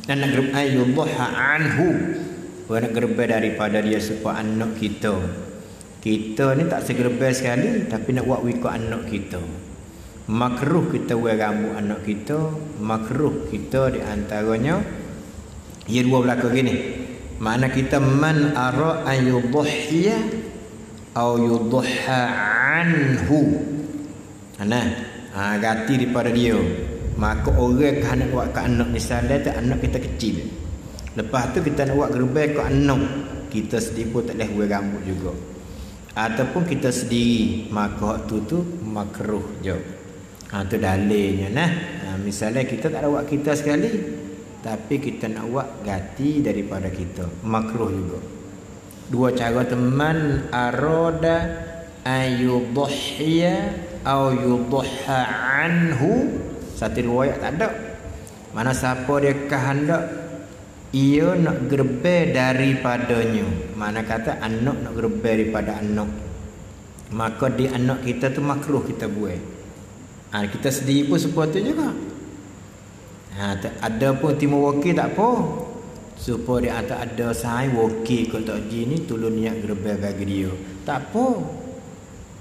dan nak gerbe yudha anhu, nak gerbe daripada dia supaya anak kita. Kita ni tak segerbe sekali, tapi nak buat wiko anak kita. Makruh kita buat rambut anak kita, makruh kita di antaranya ia dua belakang gini. Makna kita man ara an yudhiya au yudha anhu. Ganti daripada dia. Maka orang kan nak buat ke anak, misalnya tu anak kita kecil, lepas tu kita nak buat gerbai ke anak kita sendiri pun tak boleh buat rambut juga, ataupun kita sendiri, maka tu makruh je. Tu dalilnya nah. Misalnya kita tak ada buat kita sekali, tapi kita nak buat ganti daripada kita, makruh juga. Dua cara teman arada ayudhiya au yudha anhu. Satu riwayat tak ada. Mana siapa dia kehendak ia nak gerbe daripadanya. Mana kata anak nak gerbe daripada anak, maka di anak kita tu makruh kita buat. Kita sendiri pun seperti juga. Ada pun timur wakil tak apa, supaya dia ada sahai wakil kalau tak ni tolong niat gerbe bagi dia. Tak apa.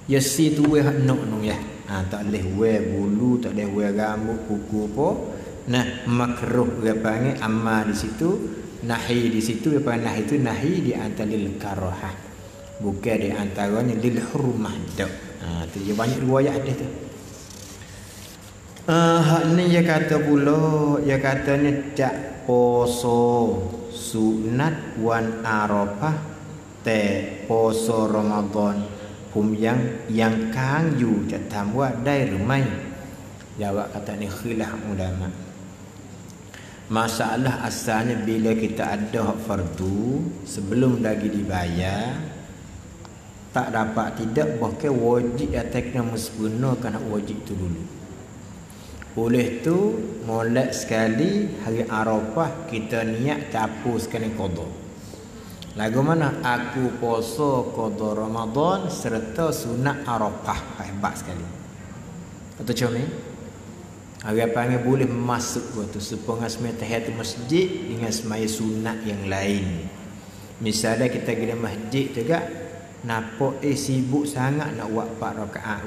Ya si tu we hak nak nu ya. Tak boleh we bulu, tak boleh we rambut, kuku apa. Nah, makruh dia panggil amal di situ, nahi di situ, dia panggil nahi itu nahi di antara lil karahah. Bukan di antaranya lil hurmah dak. Tu dia banyak riwayat ada tu. Hak ni dia kata pula, dia katanya cak poso sunat wan arafah te poso Ramadan hum yang kang yuจะถามว่าได้หรือไม่ jawab kata ni khilaf ulama. Masalah asalnya bila kita ada hak fardu sebelum lagi dibayar tak dapat tidak, bahkan wajib atas kena menggunakan hak wajib tu dulu. Oleh tu molek sekali hari Arafah kita niat hapuskan qada. Lagu mana aku puasa qada Ramadan serta sunat Arafah. Hebat sekali. Atau macam ni agak panggil boleh masuk waktu supaya semaya tahiyatul masjid dengan semaya sunat yang lain. Misalnya kita pergi masjid juga, nampak sibuk sangat nak buat 4 rakaat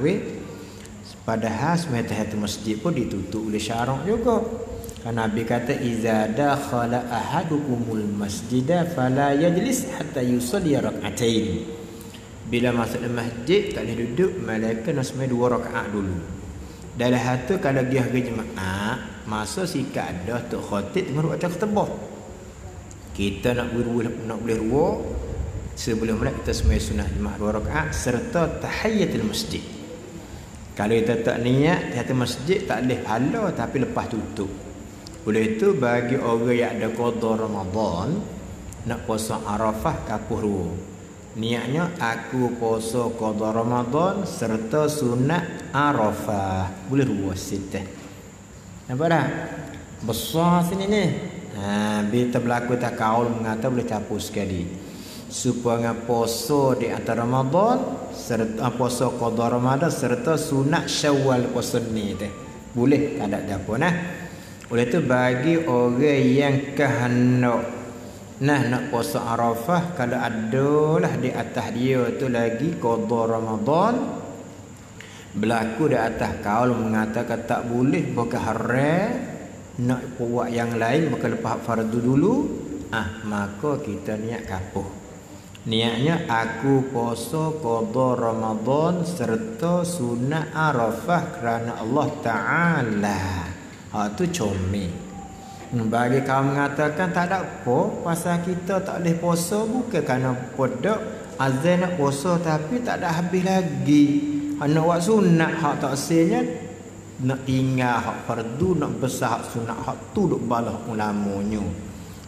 padahal semaya tahiyatul masjid pun ditutup oleh syarak juga. Karena Nabi kata iza dakhala ahadukumul masjida fala yajlis hatta yusalli rak'atain. Bila masuk masjid tak boleh duduk, malaikat nak sembahyang 2 rakaat dulu. Dalam hatu kalau dia pergi jemaah, masa sikat dah tok khatib tengah buat khutbah. Kita nak boleh ruwa sebelum kita sembahyang sunat jemaah 2 rakaat serta tahiyatul masjid. Kalau kita tak niat tahiyatul masjid tak boleh hala, tapi lepas tutup. Oleh itu bagi orang yang ada qada Ramadan nak puasa Arafah kapuh dua. Niatnya aku puasa qada Ramadan serta sunat Arafah. Boleh dua situ. Nampak dah? Besar sini ni. Bila berlaku tak kaul mengata boleh hapus sekali. Supaya puasa di antara Ramadan serta puasa qada Ramadan serta sunat Syawal puasa ni teh. Boleh tak ada apa nah. Oleh itu bagi orang yang kehendak nak puasa Arafah, kalau adalah di atas dia tu lagi qada Ramadan berlaku di atas kaul mengatakan tak boleh, bukan haram nak buat yang lain, bukan lepas fardu dulu, maka kita niat kapuh. Niatnya aku puasa qada Ramadan serta sunat Arafah kerana Allah Ta'ala. Tu comel. Bagi kaum mengatakan tak ada apa pasal kita tak boleh puasa, bukan kerana podak azan nak puasa tapi tak ada habis lagi. Nak buat sunat hak tak senya, nak tinggal hak fardu, nak besar hak sunat hak tu duk balah ulamanya.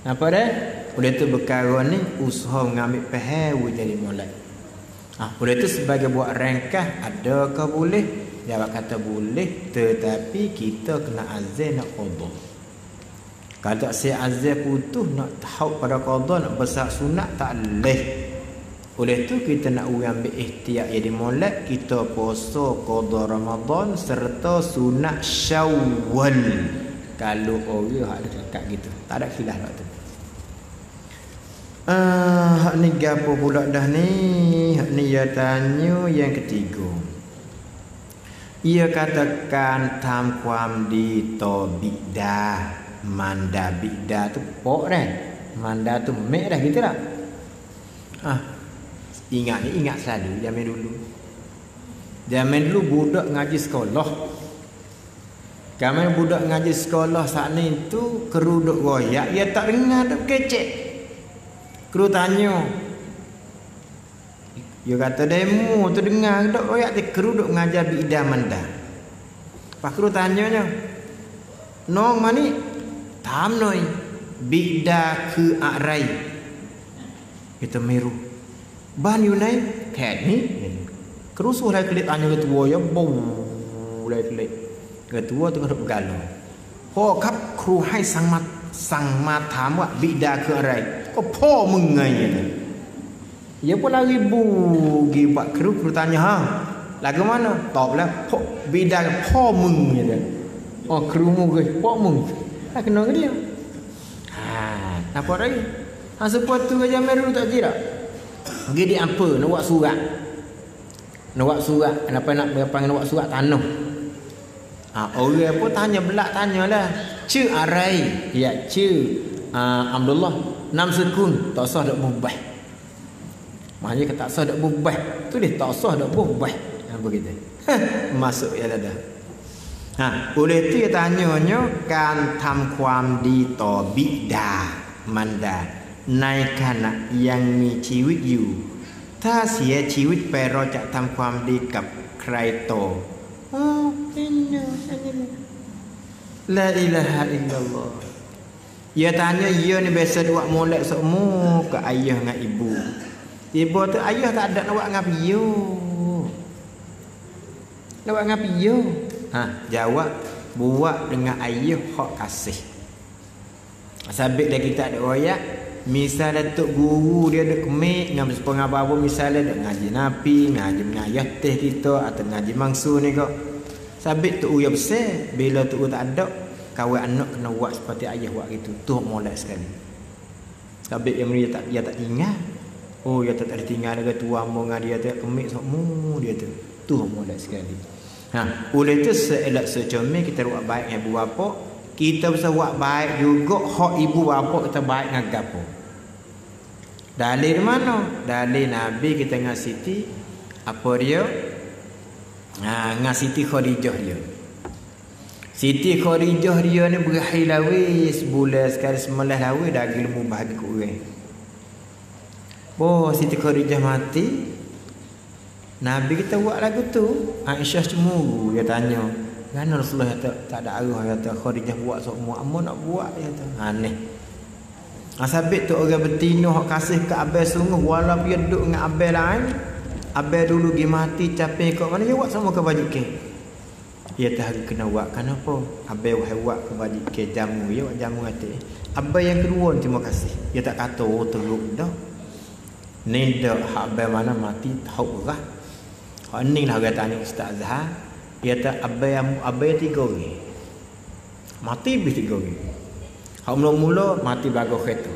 Apa dah? Oleh tu perkara ni usaha mengambil pahal jadi mulai. Oleh tu sebagai buat rangkah, adakah boleh? Jawab kata boleh, tetapi kita kena azan nak qada. Kalau tak saya azan putus nak tahu pada qada nak besar sunat tak boleh. Oleh tu kita nak ambil ihtiyat jadi molek, kita puasa qada Ramadan serta sunat Syawal. Kalau orang hak ada cakap gitu, tak ada khilaf waktu. Hak ni gapo pula dah ni? Hak ni dia tanya yang ketiga. Ia katakan tam kuam di to bida, manda bida tu pok dah. Manda tu mek dah gitu tak? Ingat selalu zaman dulu budak ngaji sekolah. Kami budak ngaji sekolah saat ni tu keruduk goyak, dia tak dengar, tak kecek. Kru tanya, dia kata demo tu dengar dok goyak tu keruduk ngajar bidah manda. Pak kru tanyanya, nong mani tam noi bidah ke arai. Kita meru. Ban yunai kat ni kerusuh lah kelik tanya ketua ya bau lah kelik ketua tu duk bergalau ho kap kru hai sang mat tham wa bida ke arai ko po mengai ya pun lari bu gi buat kru tanya ha lagu mana top lah po bida po meng ya oh kru mu ke po meng ha kena ke dia apa lagi sepatu tu aja meru tak kira. Pergi di apa nak buat surat. Kenapa nak panggil nak buat surat tanah. Orang pun tanya belak tanyalah. Ce arai. Ya, ce Abdullah 6 sekun tak sah dak mubah. Maknanya kata tak sah dak mubah. Tu dia tak sah dak mubah. Begitu. Masuk ya dah. Oleh tu dia tanyanya kan thamความดีต่อบิดามารดาในขณะยังมีชีวิตอยู่ถ้าเสียชีวิตไปเราจะทำความดีกับใครต่อLa ilaha illallah. Dia tanya dia ni biasa buat molek semua ke ayah dengan ibu. Tiba tu ayah tak ada nak buat dengan piyo. Nak buat dengan piyo. Jawab buat dengan ayah hak kasih. Sabit dah kita ada royak. Misal Datuk Guru dia ada kemik dengan sepengah apa misalnya ada ngaji Nabi, ngaji mengayah teh kita atau ngaji mangsu ni kok. Sabit tu uya besar bila tu tak ada kawan anak kena buat seperti ayah buat gitu. Tu molek sekali. Sabit yang dia tak ingat. Oh dia tak ada tinggal dengan tua dengan dia tu kemik semua dia tu. Tu molek sekali. Oleh tu seelak secomel kita buat baik dengan ibu bapa, kita bisa buat baik juga hak ibu bapa kita baik dengan gapo. Dalil mana? Dalil Nabi kita dengan Siti apa dia? Dengan Siti Khadijah dia. Siti Khadijah dia ni berakhir lawi sebulan sekali semalah lawi dah ilmu bahagi ke orang. Siti Khadijah mati. Nabi kita buat lagu tu. Aisyah cemburu dia tanya, "Kenapa Rasulullah tak ada arah kata Khadijah buat semua, amun nak buat?" dia kata. Aneh. Sabit tu orang betina hak kasih ke abang sungguh walaupun dia duduk dengan abang lain. Abang dulu dia mati capek kat mana dia buat sama ke baju ke. Dia tak kena buat kenapa? Abang buat ke baju ke jamu dia buat jamu hati. Abang yang kedua terima kasih. Dia tak kata teruk dah. Ni dah hak abang mana mati tahu lah. Hak ni lah orang tanya Ustaz Zahar. Dia tak abang 3 orang. Mati habis 3 orang. Hak mula-mula mati belakang kereta.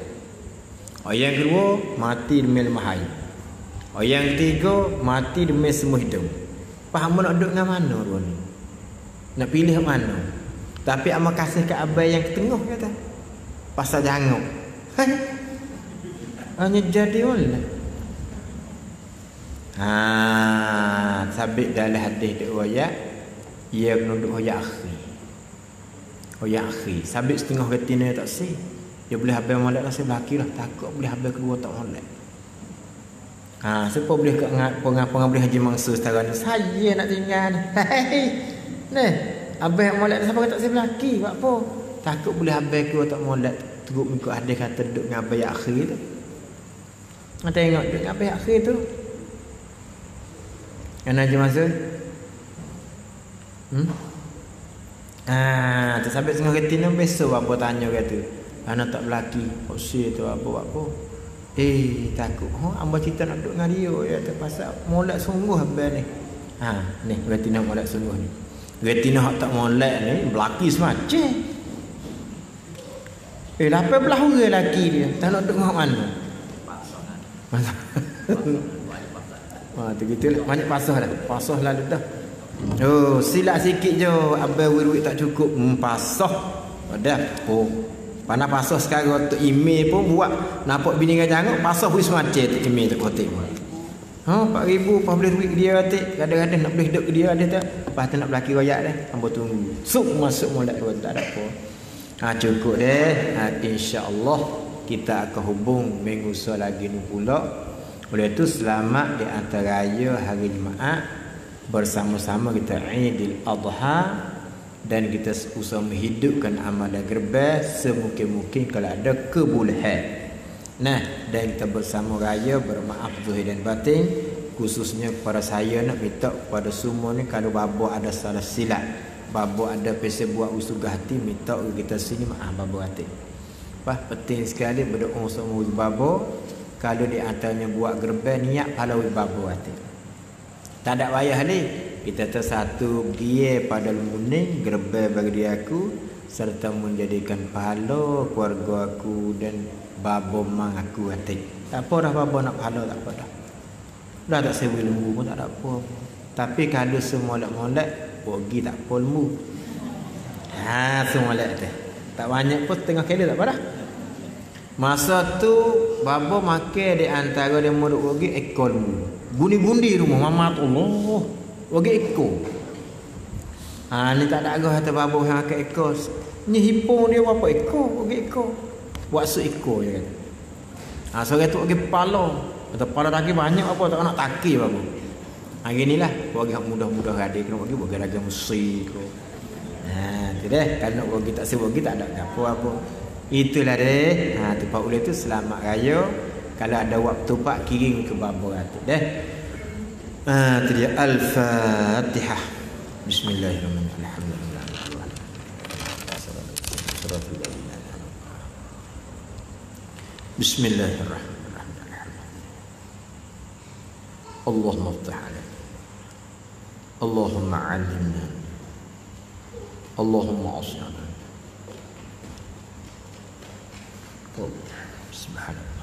Yang kedua mati demi lemah air. Yang ketiga mati demi semua hidup. Faham nak duduk dengan mana dua ni? Nak pilih mana? Tapi amat kasih ke abang yang ketengah kata. Pasal janguk. Hanya jadi oleh. Sabit dalam hadis dia ayat ia menunduk ya akhi. Ya akhi, sabit setengah retina tak sih. Dia boleh habis molek lah sebelah kiri lah. Takut boleh habis kedua tak molek. Siapa boleh kat pengapa boleh haji mangsa setara ni. Saya nak tinggal ni. Ni, habis molek siapa tak sebelah kiri buat apa? Takut boleh habis kedua tak molek. Teruk mengikut hadis kata duduk dengan abang ya akhi tu. Tengok duduk dengan abang ya akhi tu. Yang haji mangsa? Tersampai setengah retina besok apa tanya kata. Anak tak berlaki. Osi tu apa. Takut. Hamba cerita nak duduk dengan dia ya, terpaksa molek sungguh hamba ni. Ni retina molek sungguh ni. Retina hak tak molek ni belaki semacam. Lapan belah orang lelaki dia. Tak nak duduk mak mana. Tu gitu banyak pasah dah. Pasah lalu dah. Silap sikit je. Abang wirwik tak cukup. Pasah. Dah. Mana pasah sekarang tu email pun buat nampak bini dengan janggut pasah pun semacam tu email tu kotik. 4,000 apa boleh duit dia atik. Kadang-kadang nak boleh duduk ke dia ada tak. Lepas tu nak berlaki royak dah. Hamba tunggu. Masuk molek dua tak ada apa. Cukup deh. InsyaAllah kita akan hubung minggu lagi ni pula. Oleh tu selamat di antara raya hari Jumaat. Bersama-sama kita Aidil Adha. Dan kita usaha menghidupkan amalan gerbang semungkin-mungkin kalau ada kebolehan. Dan kita bersama raya bermaaf zahir dan batin. Khususnya kepada saya nak minta kepada semua ni, kalau babo ada salah silap, babo ada pesa buat usugah hati, minta kita sini maaf babo hati. Penting sekali berdoa sama babo. Kalau di antaranya buat gerbang niat pahala babo hati. Tak ada payah ni. Kita tersatu gia pada lumuning gerbang bagi aku serta menjadikan pahala keluarga aku dan babo mang aku hati. Tak apa dah babo nak pahala tak apa dah. Dah tak sewa lembu pun tak ada apa. Tapi kalau semolek-molek pergi tak apa lembu. Semolek dah. Tak banyak pun setengah kilo tak apa dah. Masa tu babo makan di antara dia murid pergi ekor lembu. Gundi-gundi rumah mamat Allah. Wagi ekor. Ni tak ada agak kata babuh yang akan ekor. Ni hipong dia berapa ekor? Wagi ekor. Buat seekor je kata. Seorang tu wagi kepala. Kata kepala lagi banyak apa tak nak taki babuh. Hari ni lah. Wagi mudah-mudah hadir. Kena wagi lagi musik. Tu deh. Kalau nak wagi tak sewa wagi tak ada apa-apa. Itulah deh. Tempat ulih tu selamat raya. Kalau ada waktu pak kirim ke babuh tu deh. Itu dia Al-Fatihah. Bismillahirrahmanirrahim. Bismillahirrahmanirrahim. Allahumma iftah alaina. Allahumma 'allimna. Allahumma as'ina. Subhanallah.